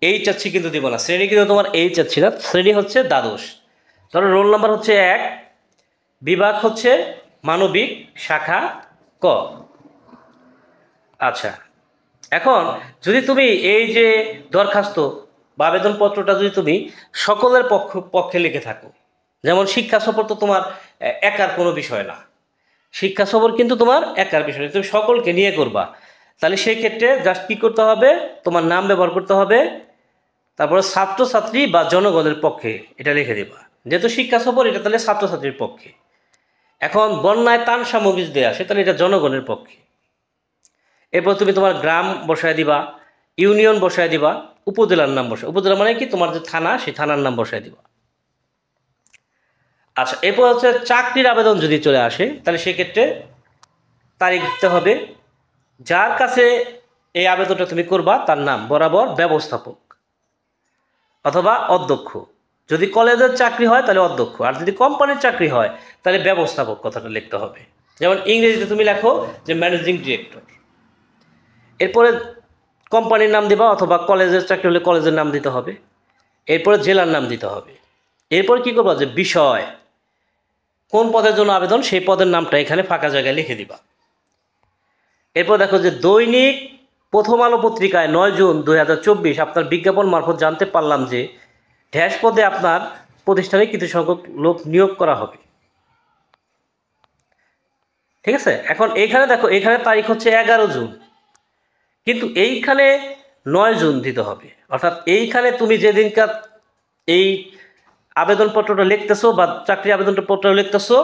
এই চাচ্ছি কিন্তু দিব না, শ্রেণী কিন্তু তোমার এই চাচ্ছি না, শ্রেণী হচ্ছে দ্বাদশ। ধরো রোল নাম্বার হচ্ছে 1, বিভাগ হচ্ছে মানবিক, শাখা ক। আচ্ছা, এখন যদি তুমি এই যে দরখাস্ত বা আবেদনপত্রটা যদি তুমি সকলের পক্ষে লিখে থাকো, যেমন শিক্ষা সফর তো তোমার একার কোনো বিষয় না, শিক্ষা সফর কিন্তু তোমার একার বিষয় না, তুমি সকলকে নিয়ে করবা, তাহলে সেই ক্ষেত্রে জাস্ট কী করতে হবে, তোমার নাম ব্যবহার করতে হবে, তারপরে ছাত্রছাত্রী বা জনগণের পক্ষে এটা লিখে দেবা। যেহেতু শিক্ষা সফর, এটা তাহলে ছাত্রছাত্রীর পক্ষে। এখন বন্যায় ত্রাণ সামগ্রী দেওয়া আসে, তাহলে এটা জনগণের পক্ষে। এরপর তুমি তোমার গ্রাম বসায় দিবা, ইউনিয়ন বসায় দিবা, উপজেলার নাম বসায়, উপজেলা মানে কি তোমার যে থানা, সেই থানার নাম বসায় দিবা। আচ্ছা, এরপর হচ্ছে চাকরির আবেদন যদি চলে আসে, তাহলে সেক্ষেত্রে তারিখ দিতে হবে, যার কাছে এই আবেদনটা তুমি করবা তার নাম বরাবর ব্যবস্থাপক অথবা অধ্যক্ষ। যদি কলেজের চাকরি হয় তাহলে অধ্যক্ষ, আর যদি কোম্পানির চাকরি হয় তাহলে ব্যবস্থাপক কথাটা লিখতে হবে। যেমন ইংরেজিতে তুমি লেখো যে ম্যানেজিং ডিরেক্টর। এরপরে কোম্পানির নাম দিবা, অথবা কলেজের চাকরি হলে কলেজের নাম দিতে হবে। এরপরে জেলার নাম দিতে হবে। এরপর কি করবা, যে বিষয়, কোন পদের জন্য আবেদন, সেই পদের নামটা এখানে ফাঁকা জায়গায় লিখে দিবা। এরপর দেখো যে দৈনিক প্রথম আলো পত্রিকায় 9 জুন 2024 আপনার বিজ্ঞাপন মারফত জানতে পারলাম যে ড্যাশ পদে আপনার প্রতিষ্ঠানে কিছু সংখ্যক লোক নিয়োগ করা হবে। ঠিক আছে, এখন এইখানে দেখো, এখানে তারিখ হচ্ছে 11 জুন, কিন্তু এইখানে 9 জুন দিতে হবে। অর্থাৎ এইখানে তুমি যেদিনকার এই আবেদনপত্রটা লিখতেছো বা চাকরি আবেদনপত্র লিখতেছো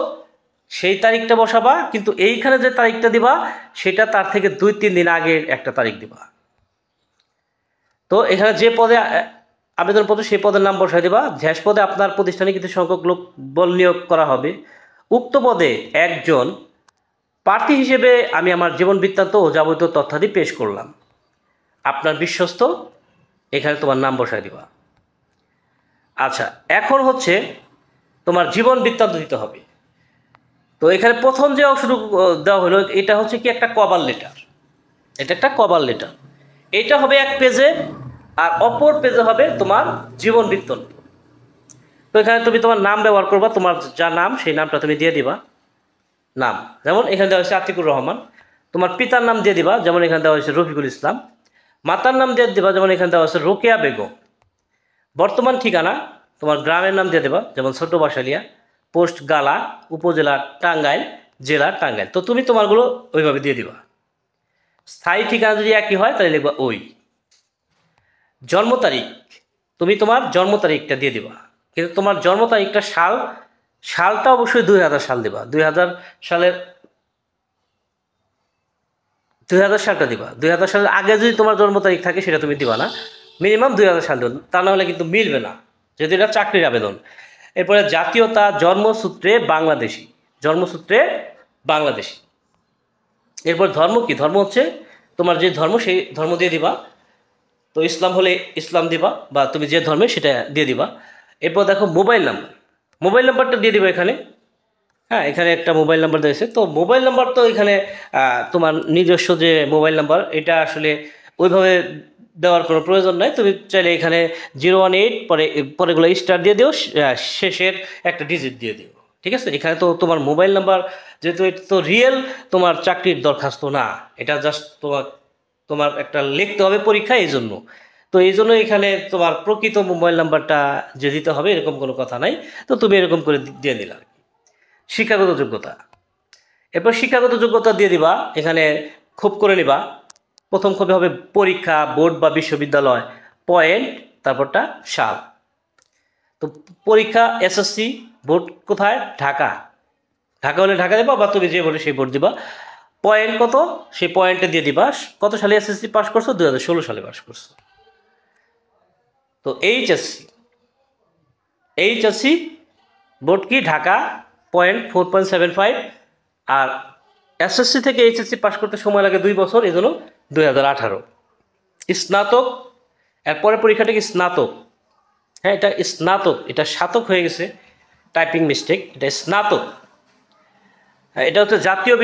সেই তারিখটা বসাবা, কিন্তু এইখানে যে তারিখটা দিবা সেটা তার থেকে 2-3 দিন আগের একটা তারিখ দিবা। তো এখানে যে পদে আবেদনপত্র সেই পদের নাম বসাই দিবা। ঝ্যাস পদে আপনার প্রতিষ্ঠানে কিছু সংখ্যক লোক বল নিয়োগ করা হবে। উক্ত পদে একজন প্রার্থী হিসেবে আমি আমার জীবন বৃত্তান্ত ও যাবতীয় তথ্যাদি পেশ করলাম। আপনার বিশ্বস্ত, এখানে তোমার নাম বসাই দিবা। আচ্ছা, এখন হচ্ছে তোমার জীবন বৃত্তান্ত দিতে হবে। তো এখানে প্রথম যে অংশটুকু দেওয়া হলো, এটা হচ্ছে কি একটা কভার লেটার, এটা একটা কভার লেটার। এটা হবে 1 পেজে, আর অপর পেজে হবে তোমার জীবন বৃত্তান্ত। তো এখানে তুমি তোমার নাম ব্যবহার করবা, তোমার যা নাম সেই নামটা তুমি দিয়ে দিবা। নাম যেমন এখানে দেওয়া হয়েছে আতিকুর রহমান, তোমার পিতার নাম দিয়ে দিবা, যেমন এখানে দেওয়া হয়েছে রফিকুল ইসলাম। মাতার নাম দিয়ে দিবা, যেমন এখানে দেওয়া হয়েছে রোকেয়া বেগম। বর্তমান ঠিকানা তোমার গ্রামের নাম দিয়ে দেবা, যেমন ছোট বাসালিয়া, পোস্ট গালা, উপজেলা টাঙ্গাইল, জেলা টাঙ্গাইল। তো তুমি তোমারগুলো ওইভাবে দিয়ে দিবা। স্থায়ী ঠিকানা যদি একই হয় তাহলে লিখবা ওই। জন্ম তারিখ, তুমি তোমার জন্ম তারিখটা দিয়ে দিবা, কিন্তু তোমার জন্ম তারিখটা সালটা অবশ্যই 2000 সাল দিবা। 2000 সালের 2000 সালটা দিবা। 2000 সালের আগে যদি তোমার জন্ম তারিখ থাকে সেটা তুমি দিবা না, মিনিমাম 2000 সাল দিবা, তা না হলে কিন্তু মিলবে না, যেহেতু এটা চাকরির আবেদন। এরপরে জাতীয়তা, জন্মসূত্রে বাংলাদেশি, জন্মসূত্রে বাংলাদেশি। এরপর ধর্ম কি, ধর্ম হচ্ছে তোমার যে ধর্ম সেই ধর্ম দিয়ে দিবা। তো ইসলাম হলে ইসলাম দিবা, বা তুমি যে ধর্মে সেটা দিয়ে দিবা। এরপর দেখো মোবাইল নাম্বার, মোবাইল নাম্বারটা দিয়ে দিবা এখানে। হ্যাঁ, এখানে একটা মোবাইল নাম্বার দিয়েছে। তো মোবাইল নাম্বার তো এখানে তোমার নিজস্ব যে মোবাইল নাম্বার, এটা আসলে ওইভাবে দেওয়ার কোনো প্রয়োজন নাই। তুমি চাইলে এখানে 018 পরেগুলো স্টার দিয়ে দিও, শেষের একটা ডিজিট দিয়ে দিও। ঠিক আছে, এখানে তো তোমার মোবাইল নাম্বার, যেহেতু এটা তো রিয়েল তোমার চাকরির দরখাস্ত না, এটা জাস্ট তোমার একটা লিখতে হবে পরীক্ষা, এই জন্য। তো এই জন্য এখানে তোমার প্রকৃত মোবাইল নাম্বারটা যে দিতে হবে এরকম কোনো কথা নাই। তো তুমি এরকম করে দিয়ে দিলা। শিক্ষাগত যোগ্যতা, এরপর শিক্ষাগত যোগ্যতা দিয়ে দিবা, এখানে খুব করে নিবা। প্রথম খবি হবে পরীক্ষা, বোর্ড বা বিশ্ববিদ্যালয়, পয়েন্ট, তারপরটা সাল। তো পরীক্ষা এসএসসি, বোর্ড কোথায়, ঢাকা, ঢাকা হলে ঢাকা দেবা, বা তুমি যে বোর্ডে সেই বোর্ড দিবা। পয়েন্ট কত, সেই পয়েন্টে দিয়ে দিবা। কত সালে এসএসসি পাস করছো, 2016 সালে পাস করছো। তো এইচএসসি বোর্ড কি, ঢাকা, পয়েন্ট 4.75। আর এসএসসি থেকে এইচএসসি পাস করতে সময় লাগে 2 বছর, এই জন্য 2018। স্নাতক, এরপরে পরীক্ষাটা কি স্নাতক। হ্যাঁ, এটা স্নাতক, এটা স্নাতক হয়ে গেছে, টাইপিং মিস্টেক, এটা স্নাতক। এটা হচ্ছে জাতীয়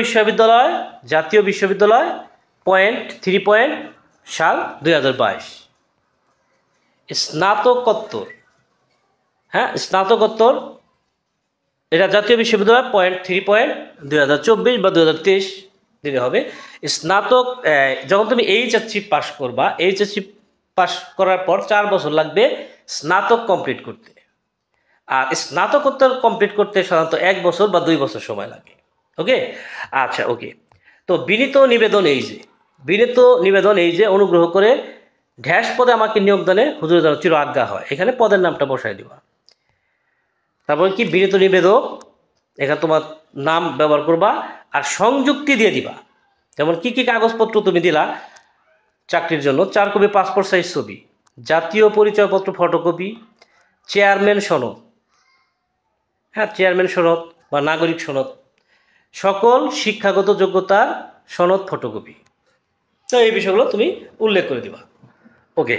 বিশ্ববিদ্যালয় পয়েন্ট 3 সাল 2022। স্নাতকোত্তর, হ্যাঁ স্নাতকোত্তর, এটা জাতীয় বিশ্ববিদ্যালয় পয়েন্ট 3 বা 2023 দিলে হবে। স্নাতক যখন তুমি এইচএসসি পাস করবা, এইচএসসি পাস করার পর 4 বছর লাগবে স্নাতক কমপ্লিট করতে, আর স্নাতকোত্তর কমপ্লিট করতে সাধারণত 1 বছর বা 2 বছর সময় লাগে। ওকে, আচ্ছা ওকে। তো বিনীত নিবেদন এই যে অনুগ্রহ করে ঢ্যাস পদে আমাকে নিয়োগদানে হুজুরের যেন চির আজ্ঞা হয়, এখানে পদের নামটা বসাই দিবা। তারপরে কি বিনীত নিবেদক, এখানে তোমার নাম ব্যবহার করবা, আর সংযুক্তি দিয়ে দিবা। যেমন কি কি কাগজপত্র তুমি দিলা চাকরির জন্য: 4 কপি পাসপোর্ট সাইজ ছবি, জাতীয় পরিচয়পত্র ফটোকপি, চেয়ারম্যান সনদ, হ্যাঁ চেয়ারম্যান সনদ বা নাগরিক সনদ, সকল শিক্ষাগত যোগ্যতার সনদ ফটোকপি। তো এই বিষয়গুলো তুমি উল্লেখ করে দিবা। ওকে,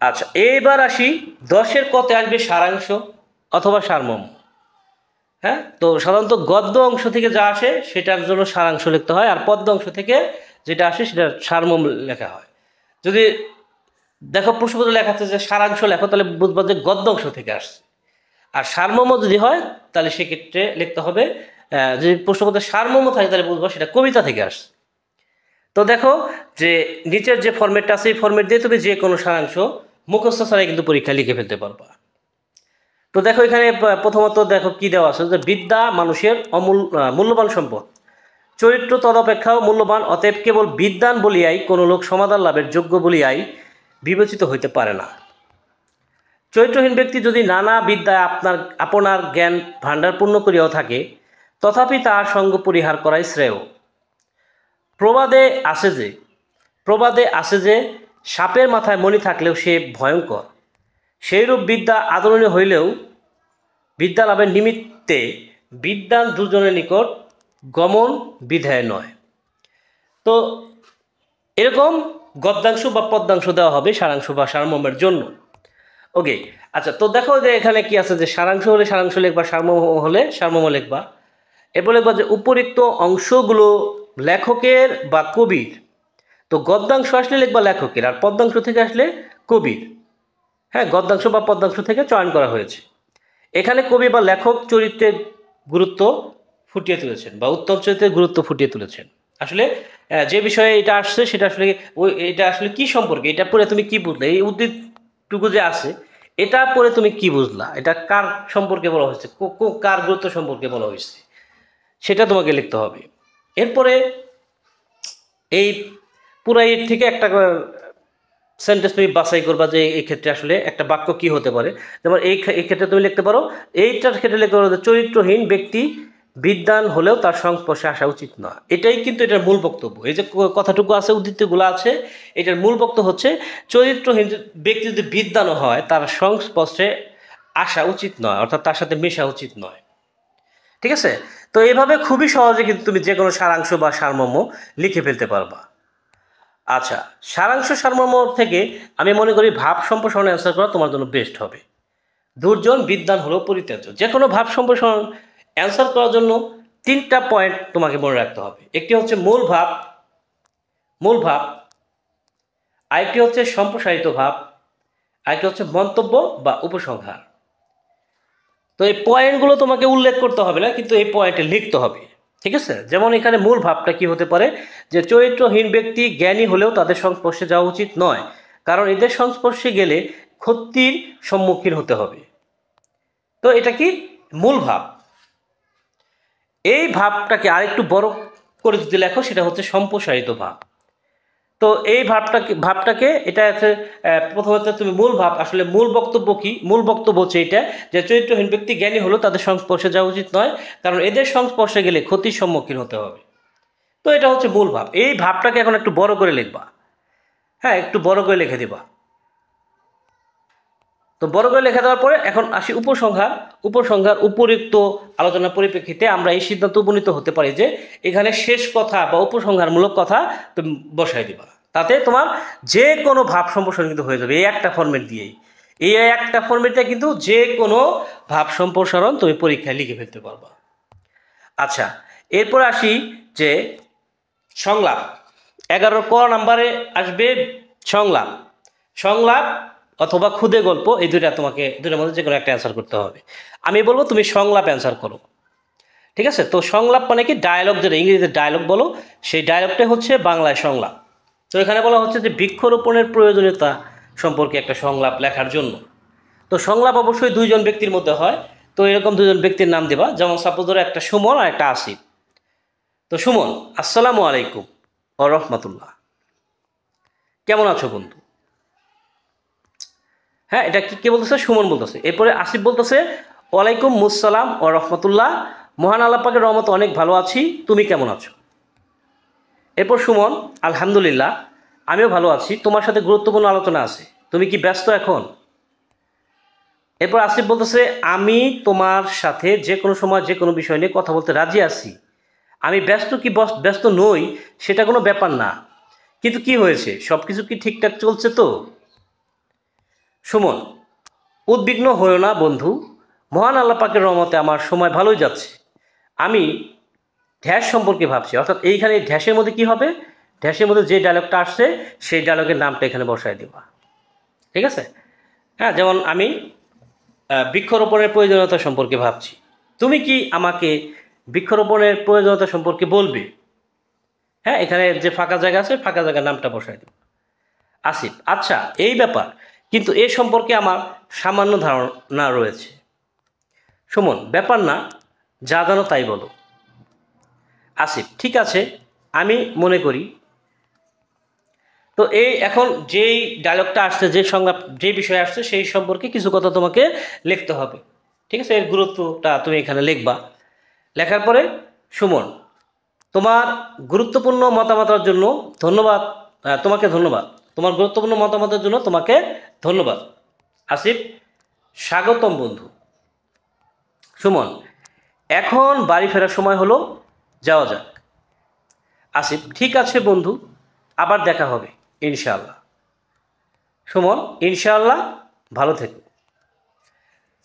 আচ্ছা এইবার আসি 10-এর কতে আসবে সারাংশ অথবা সারমর্ম। হ্যাঁ, তো সাধারণত গদ্য অংশ থেকে যা আসে সেটার জন্য সারাংশ লিখতে হয়, আর পদ্য অংশ থেকে যেটা আসে সেটার সারমর্ম লেখা হয়। যদি দেখো প্রশ্নপত্র লেখা আছে যে সারাংশ লেখো, তাহলে বুঝবা যে গদ্য অংশ থেকে আসছে। আর সারমর্ম যদি হয় তাহলে সেক্ষেত্রে লিখতে হবে, যদি প্রশ্নপত্রে সারমর্ম থাকে তাহলে বুঝবা সেটা কবিতা থেকে আসছে। তো দেখো যে নিচের যে ফরম্যাটটা আছে এই ফরম্যাট দিয়ে তুমি যে কোনো সারাংশ মুখস্থ ছাড়াই কিন্তু পরীক্ষা লিখে ফেলতে পারবা। তো দেখো এখানে প্রথমত দেখো কি দেওয়া আছে যে বিদ্যা মানুষের মূল্যবান সম্পদ, চরিত্র তদপেক্ষাও মূল্যবান, অতএব কেবল বিদ্বান বলিয়াই কোনো লোক সমাধান লাভের যোগ্য বলিয়াই বিবেচিত হইতে পারে না। চরিত্রহীন ব্যক্তি যদি নানা বিদ্যায় আপনার জ্ঞান ভাণ্ডার পূর্ণ করিয়াও থাকে, তথাপি তাহার সঙ্গ পরিহার করাই শ্রেয়। প্রবাদে আছে যে সাপের মাথায় মণি থাকলেও সে ভয়ঙ্কর, সেইরূপ বিদ্যা আদরণীয় হইলেও বিদ্যা লাভের নিমিত্তে বিদ্বান দুজনের নিকট গমন বিধায় নয়। তো এরকম গদ্যাংশ বা পদ্যাংশ দেওয়া হবে সারাংশ বা সারমর্মের জন্য। ওকে, আচ্ছা তো দেখো যে এখানে কি আছে যে সারাংশ হলে সারাংশ লিখবা, সারমর্ম হলে সারমর্ম লিখবা। এরপর লিখবা যে উপরিক্ত অংশগুলো লেখকের বা কবির। তো গদ্যাংশ আসলে লিখবা লেখকের, আর পদ্যাংশ থেকে আসলে কবির। হ্যাঁ, গদ্যাংশ বা পদ্যাংশ থেকে চয়ন করা হয়েছে। এখানে কবি বা লেখক চরিত্রের গুরুত্ব ফুটিয়ে তুলেছেন বা উত্তম চরিত্রের গুরুত্ব ফুটিয়ে তুলেছেন। আসলে যে বিষয়ে এটা আসছে সেটা আসলে এটা আসলে কি সম্পর্কে, এটা পড়ে তুমি কি বুঝলে, এই উদ্ভিদটুকু যে আছে এটা পড়ে তুমি কি বুঝলা, এটা কার সম্পর্কে বলা হয়েছে, কার গুরুত্ব সম্পর্কে বলা হয়েছে, সেটা তোমাকে লিখতে হবে। এরপরে এই পুরাই থেকে একটা সেন্টেন্স তুমি বাছাই করবা যে এই ক্ষেত্রে আসলে একটা বাক্য কি হতে পারে। যেমন এই ক্ষেত্রে তুমি লিখতে পারো, এইটার ক্ষেত্রে লিখতে পারো যে চরিত্রহীন ব্যক্তি বিদ্বান হলেও তার সংস্পর্শে আসা উচিত নয়। এটাই কিন্তু এটার মূল বক্তব্য। এই যে কথাটুকু আছে, উদ্ধৃতিগুলো আছে, এটার মূল বক্তব্য হচ্ছে চরিত্রহীন ব্যক্তি যদি বিদ্বানও হয় তার সংস্পর্শে আসা উচিত নয়, অর্থাৎ তার সাথে মেশা উচিত নয়। ঠিক আছে, তো এইভাবে খুবই সহজে কিন্তু তুমি যে কোনো সারাংশ বা সারমর্ম লিখে ফেলতে পারবা। আচ্ছা, সারাংশ সারমর্ম থেকে আমি মনে করি ভাব সম্প্রসারণ অ্যান্সার করা তোমার জন্য বেস্ট হবে। দুর্জন বিদ্বান হলেও পরিত্যাজ্য। যে কোনো ভাব সম্প্রসারণ অ্যান্সার করার জন্য 3টা পয়েন্ট তোমাকে মনে রাখতে হবে। একটি হচ্ছে মূল ভাব, আরেকটি হচ্ছে সম্প্রসারিত ভাব, আরেকটি হচ্ছে মন্তব্য বা উপসংহার। তো এই পয়েন্টগুলো তোমাকে উল্লেখ করতে হবে না, কিন্তু এই পয়েন্টে লিখতে হবে। ঠিক আছে, যেমন এখানে মূল ভাবটা কি হতে পারে যে চরিত্রহীন ব্যক্তি জ্ঞানী হলেও তাদের সংস্পর্শে যাওয়া উচিত নয়, কারণ এদের সংস্পর্শে গেলে ক্ষতির সম্মুখীন হতে হবে। তো এটা কি মূল ভাব। এই ভাবটাকে আরেকটু বড় করে যদি লেখো সেটা হচ্ছে সম্প্রসারিত ভাব। তো এই ভাবটাকে এটা হচ্ছে প্রথমত তুমি মূল ভাব, আসলে মূল বক্তব্য কি, মূল বক্তব্য হচ্ছে এটা যে চরিত্রহীন ব্যক্তি জ্ঞানী হলেও তাদের সংস্পর্শে যাওয়া উচিত নয়, কারণ এদের সংস্পর্শে গেলে ক্ষতির সম্মুখীন হতে হবে। তো এটা হচ্ছে মূল ভাব। এই ভাবটাকে এখন একটু বড় করে লিখবা। হ্যাঁ, একটু বড় করে লিখে দিবা। তো বড় করে লিখে দেওয়ার পরে এখন আসি উপসংহার। উপরিক্ত আলোচনার পরিপ্রেক্ষিতে আমরা এই সিদ্ধান্ত উপনীত হতে পারি যে এখানে শেষ কথা বা উপসংহারমূলক কথা তুমি বসাই দিবা, তাতে তোমার যে কোনো ভাব সম্প্রসারণ কিন্তু হয়ে যাবে এই একটা ফরম্যাট দিয়েই। এই একটা ফরম্যাটে কিন্তু যে কোনো ভাব সম্প্রসারণ তুমি পরীক্ষায় লিখে ফেলতে পারবা। আচ্ছা, এরপর আসি যে সংলাপ। 11 ক নাম্বারে আসবে সংলাপ। সংলাপ অথবা খুদে গল্প, এই দুইটার মধ্যে যে কোনো একটা অ্যান্সার করতে হবে। আমি বলবো তুমি সংলাপ অ্যান্সার করো, ঠিক আছে? তো সংলাপ মানে কি? ডায়ালগ, যেটা ইংরেজিতে ডায়ালগ বলো, সেই ডায়ালগটাই হচ্ছে বাংলায় সংলাপ। তো এখানে বলা হচ্ছে যে বৃক্ষরোপণের প্রয়োজনীয়তা সম্পর্কে একটা সংলাপ লেখার জন্য। তো সংলাপ অবশ্যই দুইজন ব্যক্তির মধ্যে হয়। তো এরকম দুজন ব্যক্তির নাম দেবা, যেমন সাপোজ ধরো একটা সুমন আর একটা আসিফ। তো সুমন, আসসালামু আলাইকুম ও রহমতুল্লাহ, কেমন আছো বন্ধু? হ্যাঁ, এটা কে বলতেছে? সুমন বলতেছে। এরপরে আসিফ বলতেছে ওয়ালাইকুম মুসসালাম ও রহমতুল্লাহ, মহান আল্লাহ পাকের রহমতে অনেক ভালো আছি, তুমি কেমন আছো? এরপর সুমন, আলহামদুলিল্লাহ আমিও ভালো আছি, তোমার সাথে গুরুত্বপূর্ণ আলোচনা আছে, তুমি কি ব্যস্ত এখন? এরপর আসিফ বলতেছে আমি তোমার সাথে যে কোনো সময় যে কোনো বিষয় নিয়ে কথা বলতে রাজি আছি। আমি ব্যস্ত কি ব্যস্ত নই সেটা কোনো ব্যাপার না, কিন্তু কি হয়েছে, সব কিছু কি ঠিকঠাক চলছে তো? সুমন, উদ্বিগ্ন হয়েও না বন্ধু, মহান আল্লাহ পাকের রহমতে আমার সময় ভালোই যাচ্ছে। আমি ঢ্যাস সম্পর্কে ভাবছি, অর্থাৎ এইখানে ঢ্যাসের মধ্যে কি হবে? ঢ্যাসের মধ্যে যে ডায়লগটা আসছে সেই ডায়লগের নামটা এখানে বসায় দেবা, ঠিক আছে? হ্যাঁ, যেমন আমি বৃক্ষরোপণের প্রয়োজনীয়তা সম্পর্কে ভাবছি, তুমি কি আমাকে বৃক্ষরোপণের প্রয়োজনীয়তা সম্পর্কে বলবে? হ্যাঁ, এখানে যে ফাঁকা জায়গা আছে ফাঁকা জায়গার নামটা বসায় দেব। আসিফ, আচ্ছা এই ব্যাপার, কিন্তু এ সম্পর্কে আমার সামান্য ধারণা রয়েছে। সুমন, ব্যাপার না, যা জানো তাই বলো। আসিফ, ঠিক আছে, আমি মনে করি। তো এই এখন যেই ডায়লগটা আসছে, যে সংলাপ, যে বিষয় আসছে সেই সম্পর্কে কিছু কথা তোমাকে লিখতে হবে, ঠিক আছে? এর গুরুত্বটা তুমি এখানে লিখবা। লেখার পরে সুমন, তোমার গুরুত্বপূর্ণ মতামতের জন্য ধন্যবাদ, তোমাকে ধন্যবাদ, তোমার গুরুত্বপূর্ণ মতামতের জন্য তোমাকে ধন্যবাদ। আসিফ, স্বাগতম বন্ধু। সুমন, এখন বাড়ি ফেরার সময় হলো, যাওয়া যাক। আসিফ, ঠিক আছে বন্ধু, আবার দেখা হবে ইনশাআল্লাহ। সুমন, ইনশাআল্লাহ, ভালো থেকো।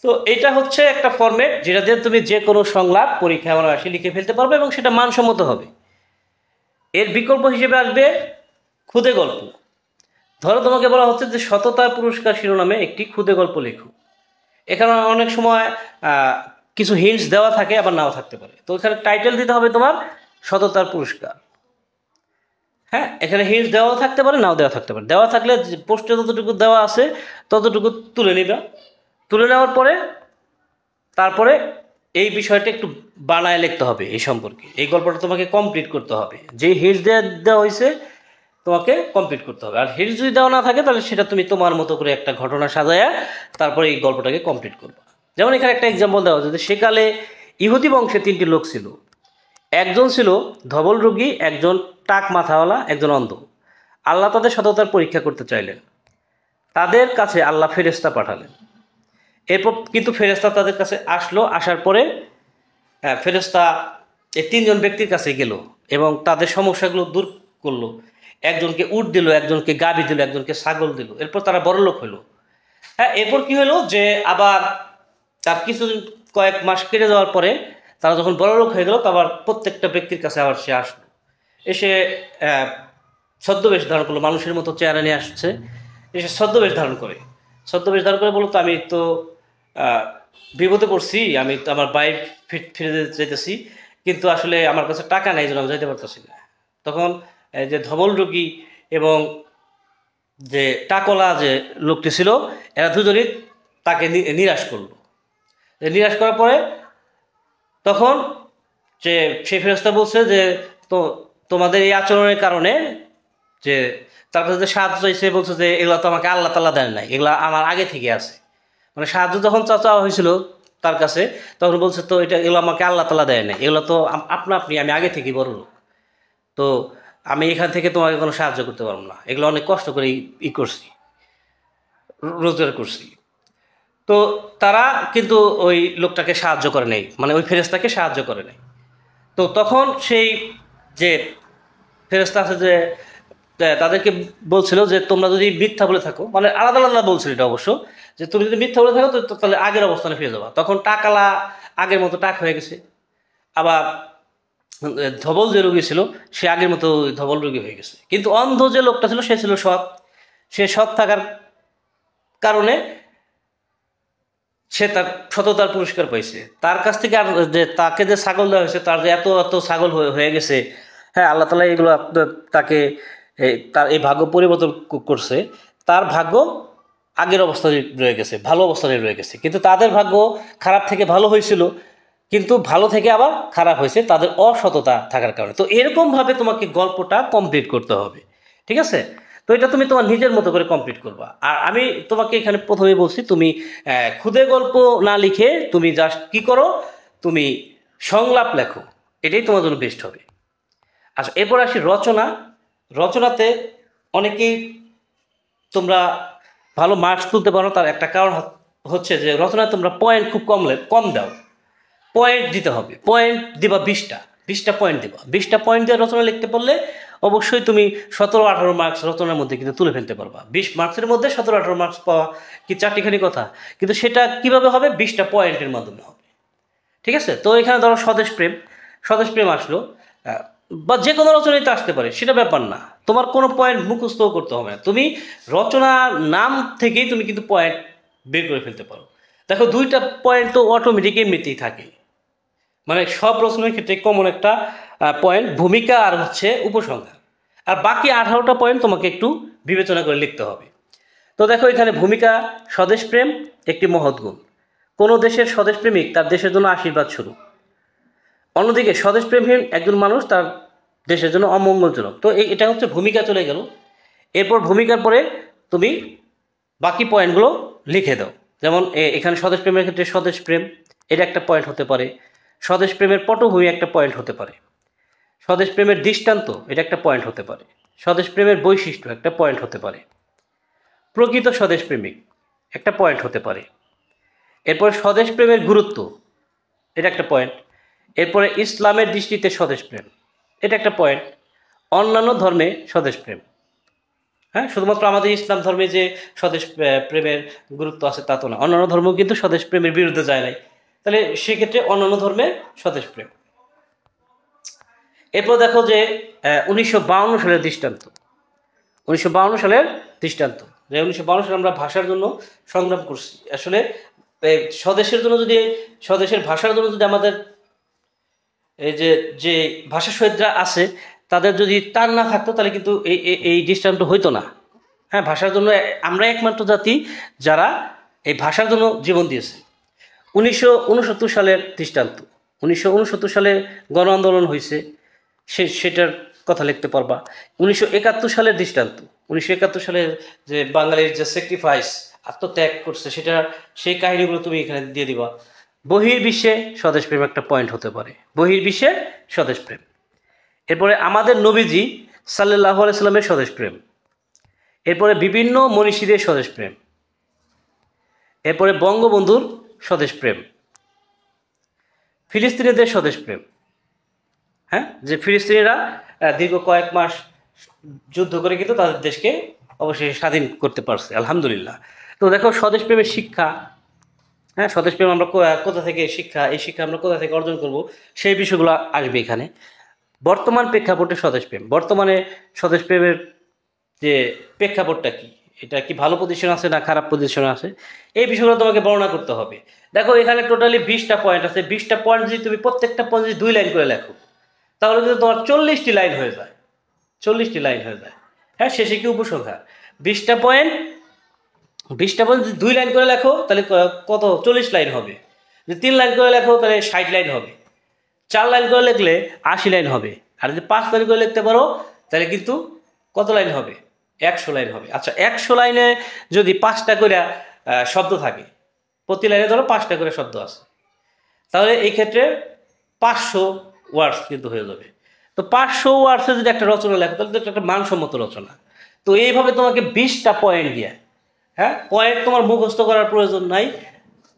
তো এটা হচ্ছে একটা ফরম্যাট যেটা দিয়ে তুমি যে কোনো সংলাপ পরীক্ষায় অনায়াসে লিখে ফেলতে পারবে এবং সেটা মানসম্মত হবে। এর বিকল্প হিসেবে আসবে খুদে গল্প। ধরো তোমাকে বলা হচ্ছে যে সততার পুরস্কার শিরোনামে একটি খুদে গল্প লেখো। এখানে অনেক সময় কিছু হিন্টস দেওয়া থাকে, আবার নাও থাকতে পারে। তো এখানে টাইটেল দিতে হবে তোমার সততার পুরস্কার। হ্যাঁ, এখানে হিন্টস দেওয়াও থাকতে পারে, নাও দেওয়া থাকতে পারে। দেওয়া থাকলে পোস্টে যতটুকু দেওয়া আছে ততটুকু তুলে নিবা। তুলে নেওয়ার পরে তারপরে এই বিষয়টা একটু বানায় লিখতে হবে, এই সম্পর্কে এই গল্পটা তোমাকে কমপ্লিট করতে হবে। যে হিন্টস দেওয়া হয়েছে তোমাকে কমপ্লিট করতে হবে। আর হিন্টস যদি দেওয়া না থাকে তাহলে সেটা তুমি তোমার মতো করে একটা ঘটনা সাজায়া তারপরে এই গল্পটাকে কমপ্লিট করবা। যেমন এখানে একটা এক্সাম্পল দেওয়া হচ্ছে যে সেকালে ইহুদি বংশে 3টি লোক ছিল। একজন ছিল ধবল রোগী, একজন টাক মাথাওয়ালা, একজন অন্ধ। আল্লাহ তাদের সততার পরীক্ষা করতে চাইলেন। তাদের কাছে আল্লাহ ফেরেশতা পাঠালেন। এরপর কিন্তু ফেরেশতা তাদের কাছে আসলো। আসার পরে ফেরেশতা এই 3জন ব্যক্তির কাছে গেল এবং তাদের সমস্যাগুলো দূর করলো। একজনকে উট দিল, একজনকে গাভী দিল, একজনকে ছাগল দিল। এরপর তারা বড়লোক হলো। হ্যাঁ, এরপর কি হলো যে আবার তার কিছুদিন, কয়েক মাস কেটে যাওয়ার পরে তারা যখন বড়লোক হয়ে গেল, আবার প্রত্যেকটা ব্যক্তির কাছে আবার সে আসলো। এসে ছদ্মবেশ ধারণ করলো, মানুষের মতো চেহারা নিয়ে আসছে। এসে ছদ্মবেশ ধারণ করে বলতো আমি তো বিপদে পড়ছি, আমি তো আমার বাইক ফিরে যেতেছি, কিন্তু আসলে আমার কাছে টাকা নেই, জন্য আমি যাইতে পারতেছি না। তখন যে ধবল রোগী এবং যে টাকলা যে লোকটি ছিল, এরা দুজনই তাকে নিরাশ করলো। নিরাশ করার পরে তখন যে সেই ফেরেশতা বলছে যে তো তোমাদের এই আচরণের কারণে, যে তার কাছে যে সাহায্য চাইছে, বলছে যে এগুলো তো আমাকে আল্লাহ তাআলা দেন নাই, এগুলো আমার আগে থেকে আছে। মানে সাহায্য যখন চাওয়া হয়েছিল তার কাছে, তখন বলছে তো এগুলো আমাকে আল্লাহ তাআলা দেয় নাই, এগুলো তো আপনা আপনি, আমি আগে থেকেই বড় লোক, তো আমি এখান থেকে তোমাকে কোনো সাহায্য করতে পারবো না, এগুলো অনেক কষ্ট করে করছি, রোজগার করছি। তো তারা কিন্তু ওই লোকটাকে সাহায্য করে নাই, মানে ওই ফেরেশতাকে সাহায্য করে নাই। তো তখন সেই যে ফেরেশতা আছে যে তাদেরকে বলছিল যে তোমরা যদি মিথ্যা বলে থাকো, মানে আলাদা আলাদা বলছিল এটা অবশ্য, যে তুমি যদি মিথ্যা বলে থাকো তো তাহলে আগের অবস্থানে ফিরে যাবা। তখন টাকালা আগের মতো টাক হয়ে গেছে। আবার ধবল যে রোগী ছিল সে আগের মতো ধবল রোগী হয়ে গেছে। কিন্তু অন্ধ যে লোকটা ছিল সে ছিল সৎ, সে সৎ থাকার কারণে সে তার সততার পুরস্কার পাইছে। তার কাছ থেকে আর যে তাকে যে ছাগল দেওয়া হয়েছে, তার যে এত এত ছাগল হয়ে গেছে, হ্যাঁ আল্লাহ তালা এগুলো তাকে তার এই ভাগ্য পরিবর্তন করছে। তার ভাগ্য আগের অবস্থায় রয়ে গেছে, ভালো অবস্থায় রয়ে গেছে। কিন্তু তাদের ভাগ্য খারাপ থেকে ভালো হয়েছিল, কিন্তু ভালো থেকে আবার খারাপ হয়েছে তাদের অসততা থাকার কারণে। তো এরকমভাবে তোমাকে গল্পটা কমপ্লিট করতে হবে, ঠিক আছে? তো এটা তুমি তোমার নিজের মতো করে কমপ্লিট করবা। আর আমি তোমাকে এখানে প্রথমে বলছি, তুমি খুদে গল্প না লিখে তুমি জাস্ট কি করো, তুমি সংলাপ লেখো, এটাই তোমার জন্য বেস্ট হবে। আচ্ছা, এরপর আসি রচনা। রচনাতে অনেকেই তোমরা ভালো মার্কস তুলতে পারো, তার একটা কারণ হচ্ছে যে রচনায় তোমরা পয়েন্ট খুব কম দাও। পয়েন্ট দিতে হবে, পয়েন্ট দিবা 20টা পয়েন্ট দিবা। 20টা পয়েন্ট দিয়ে রচনা লিখতে পারলে অবশ্যই তুমি 17-18 মার্কস রচনার মধ্যে কিন্তু তুলে ফেলতে পারবা। 20 মার্কসের মধ্যে 17-18 মার্কস পাওয়া কি চারটিখানি কথা? কিন্তু সেটা কিভাবে হবে? 20টা পয়েন্টের মাধ্যমে হবে, ঠিক আছে? তো এখানে ধরো স্বদেশ প্রেম আসলো, বা যে কোনো রচনাতে আসতে পারে, সেটা ব্যাপার না। তোমার কোনো পয়েন্ট মুখস্থ করতে হবে না, তুমি রচনার নাম থেকেই তুমি কিন্তু পয়েন্ট বের করে ফেলতে পারো। দেখো 2টা পয়েন্ট তো অটোমেটিক এমনিতেই থাকে, মানে সব রচনার ক্ষেত্রে কমন একটা পয়েন্ট ভূমিকা আর হচ্ছে উপসংহার। আর বাকি 18টা পয়েন্ট তোমাকে একটু বিবেচনা করে লিখতে হবে। তো দেখো এখানে ভূমিকা, স্বদেশপ্রেম একটি মহৎ গুণ, কোনো দেশের স্বদেশপ্রেমিক তার দেশের জন্য আশীর্বাদ স্বরূপ। অন্যদিকে স্বদেশপ্রেমহীন একজন মানুষ তার দেশের জন্য অমঙ্গলজনক। তো এটা হচ্ছে ভূমিকা চলে গেল। এরপর ভূমিকার পরে তুমি বাকি পয়েন্টগুলো লিখে দাও। যেমন এখানে স্বদেশপ্রেমের ক্ষেত্রে স্বদেশপ্রেম এটা একটা পয়েন্ট হতে পারে, স্বদেশপ্রেমের পটভূমি একটা পয়েন্ট হতে পারে, স্বদেশপ্রেমের দৃষ্টান্ত এটা একটা পয়েন্ট হতে পারে, স্বদেশপ্রেমের বৈশিষ্ট্য একটা পয়েন্ট হতে পারে, প্রকৃত স্বদেশপ্রেমিক একটা পয়েন্ট হতে পারে। এরপরে স্বদেশপ্রেমের গুরুত্ব এটা একটা পয়েন্ট। এরপরে ইসলামের দৃষ্টিতে স্বদেশপ্রেম এটা একটা পয়েন্ট। অন্যান্য ধর্মে স্বদেশপ্রেম, হ্যাঁ শুধুমাত্র আমাদের ইসলাম ধর্মে যে স্বদেশ প্রেমের গুরুত্ব আছে তা তো না, অন্যান্য ধর্ম কিন্তু স্বদেশ প্রেমের বিরুদ্ধে যায় নাই। তাহলে সেক্ষেত্রে অন্যান্য ধর্মে স্বদেশ প্রেম। এরপর দেখো যে 1952 সালের দৃষ্টান্ত, 1952 সালের দৃষ্টান্ত যে 1952 সালে আমরা ভাষার জন্য সংগ্রাম করছি। আসলে স্বদেশের জন্য যদি, স্বদেশের ভাষার জন্য যদি আমাদের এই যে ভাষা শহীদরা আছে তাদের যদি টান না থাকতো তাহলে কিন্তু এই দৃষ্টান্ত হইতো না। হ্যাঁ, ভাষার জন্য আমরা একমাত্র জাতি যারা এই ভাষার জন্য জীবন দিয়েছে। 1969 সালের দৃষ্টান্ত, 1969 সালে গণ আন্দোলন হয়েছে, সেটার কথা লিখতে পারবা। 1971 সালের দৃষ্টান্ত, 1971 সালের যে বাঙালির যে স্যাক্রিফাইস, আত্মত্যাগ করছে, সেটা সেই কাহিনীগুলো তুমি এখানে দিয়ে দিবা। বহির্বিশ্বে স্বদেশপ্রেম একটা পয়েন্ট হতে পারে, বহির্বিশ্বে স্বদেশপ্রেম। এরপরে আমাদের নবীজি সাল্লাল্লাহু আলাইহি সাল্লামের স্বদেশপ্রেম। এরপরে বিভিন্ন মনীষীদের স্বদেশপ্রেম। এরপরে বঙ্গবন্ধুর স্বদেশপ্রেম, ফিলিস্তিনিদের স্বদেশপ্রেম। হ্যাঁ, যে ফিলিস্তিনিরা দীর্ঘ কয়েক মাস যুদ্ধ করে কিন্তু তাদের দেশকে অবশ্যই স্বাধীন করতে পারছে, আলহামদুলিল্লাহ। তো দেখো স্বদেশপ্রেমের শিক্ষা, হ্যাঁ স্বদেশপ্রেম আমরা কোথা থেকে শিক্ষা, এই শিক্ষা আমরা কোথা থেকে অর্জন করব, সেই বিষয়গুলো আসবে এখানে। বর্তমান প্রেক্ষাপটে স্বদেশপ্রেম, বর্তমানে স্বদেশপ্রেমের যে প্রেক্ষাপটটা কি, এটা কি ভালো পজিশন আছে না খারাপ পজিশনে আছে, এই বিষয়গুলো তোমাকে বর্ণনা করতে হবে। দেখো এখানে টোটালি 20টা পয়েন্ট আছে, 20টা পয়েন্ট যদি তুমি প্রত্যেকটা পয়েন্ট যদি 2 লাইন করে লেখো তাহলে কিন্তু তোমার 40টি লাইন হয়ে যায়, 40টি লাইন হয়ে যায়। হ্যাঁ, শেষে কি উপসংহার। 20টা পয়েন্ট, 20টা পয়েন্ট যদি 2 লাইন করে লেখো তাহলে কত, 40 লাইন হবে। যদি 3 লাইন করে লেখো তাহলে 60 লাইন হবে। 4 লাইন করে লিখলে 80 লাইন হবে। আর যদি 5 লাইন করে লিখতে পারো তাহলে কিন্তু কত লাইন হবে, 100 লাইন হবে। আচ্ছা, 100 লাইনে যদি 5টা করে শব্দ থাকে, প্রতি লাইনে ধরো 5টা করে শব্দ আছে, তাহলে এই ক্ষেত্রে 500 ওয়ার্ডস কিন্তু হয়ে যাবে। তো 500 ওয়ার্ডসে যদি একটা রচনা লেখো তাহলে তো একটা মানসম্মত রচনা। তো এইভাবে তোমাকে 20টা পয়েন্ট দিয়ে, হ্যাঁ পয়েন্ট তোমার মুখস্থ করার প্রয়োজন নাই,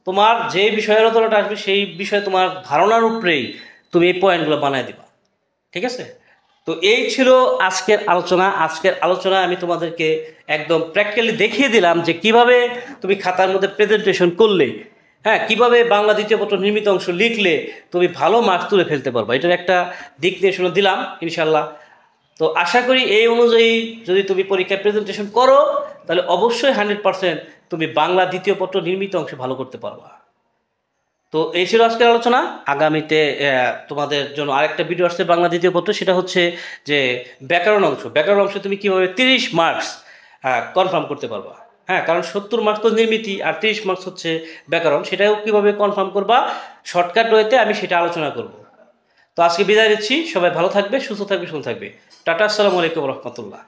তোমার যে বিষয়ের রচনাটা আসবে সেই বিষয়ে তোমার ধারণার উপরেই তুমি এই পয়েন্টগুলো বানায় দিবা, ঠিক আছে? তো এই ছিল আজকের আলোচনা। আজকের আলোচনায় আমি তোমাদেরকে একদম প্র্যাকটিক্যালি দেখিয়ে দিলাম যে কিভাবে তুমি খাতার মধ্যে প্রেজেন্টেশন করলে হ্যাঁ, কিভাবে বাংলা দ্বিতীয় পত্র নির্মিত অংশ লিখলে তুমি ভালো মার্কস তুলে ফেলতে পারবা, এটার একটা দিক নির্দেশনা দিলাম ইনশাল্লাহ। তো আশা করি এই অনুযায়ী যদি তুমি পরীক্ষায় প্রেজেন্টেশন করো তাহলে অবশ্যই 100% তুমি বাংলা দ্বিতীয় পত্র নির্মিত অংশে ভালো করতে পারবা। তো এই ছিল আজকের আলোচনা। আগামীতে তোমাদের জন্য আরেকটা ভিডিও আসছে বাংলা দ্বিতীয় পত্র, সেটা হচ্ছে যে ব্যাকরণ অংশে তুমি কিভাবে 30 মার্কস কনফার্ম করতে পারবা। হ্যাঁ, কারণ 70 মার্কস তো নির্মিতি আর 30 মার্কস হচ্ছে ব্যাকরণ, সেটাও কিভাবে কনফার্ম করবা শর্টকাট ওয়েতে আমি সেটা আলোচনা করব। তো আজকে বিদায় নিচ্ছি, সবাই ভালো থাকবে, সুস্থ থাকবে, সুন্দর থাকবে। টাটা, আসসালামু আলাইকুম রহমতুল্লাহ।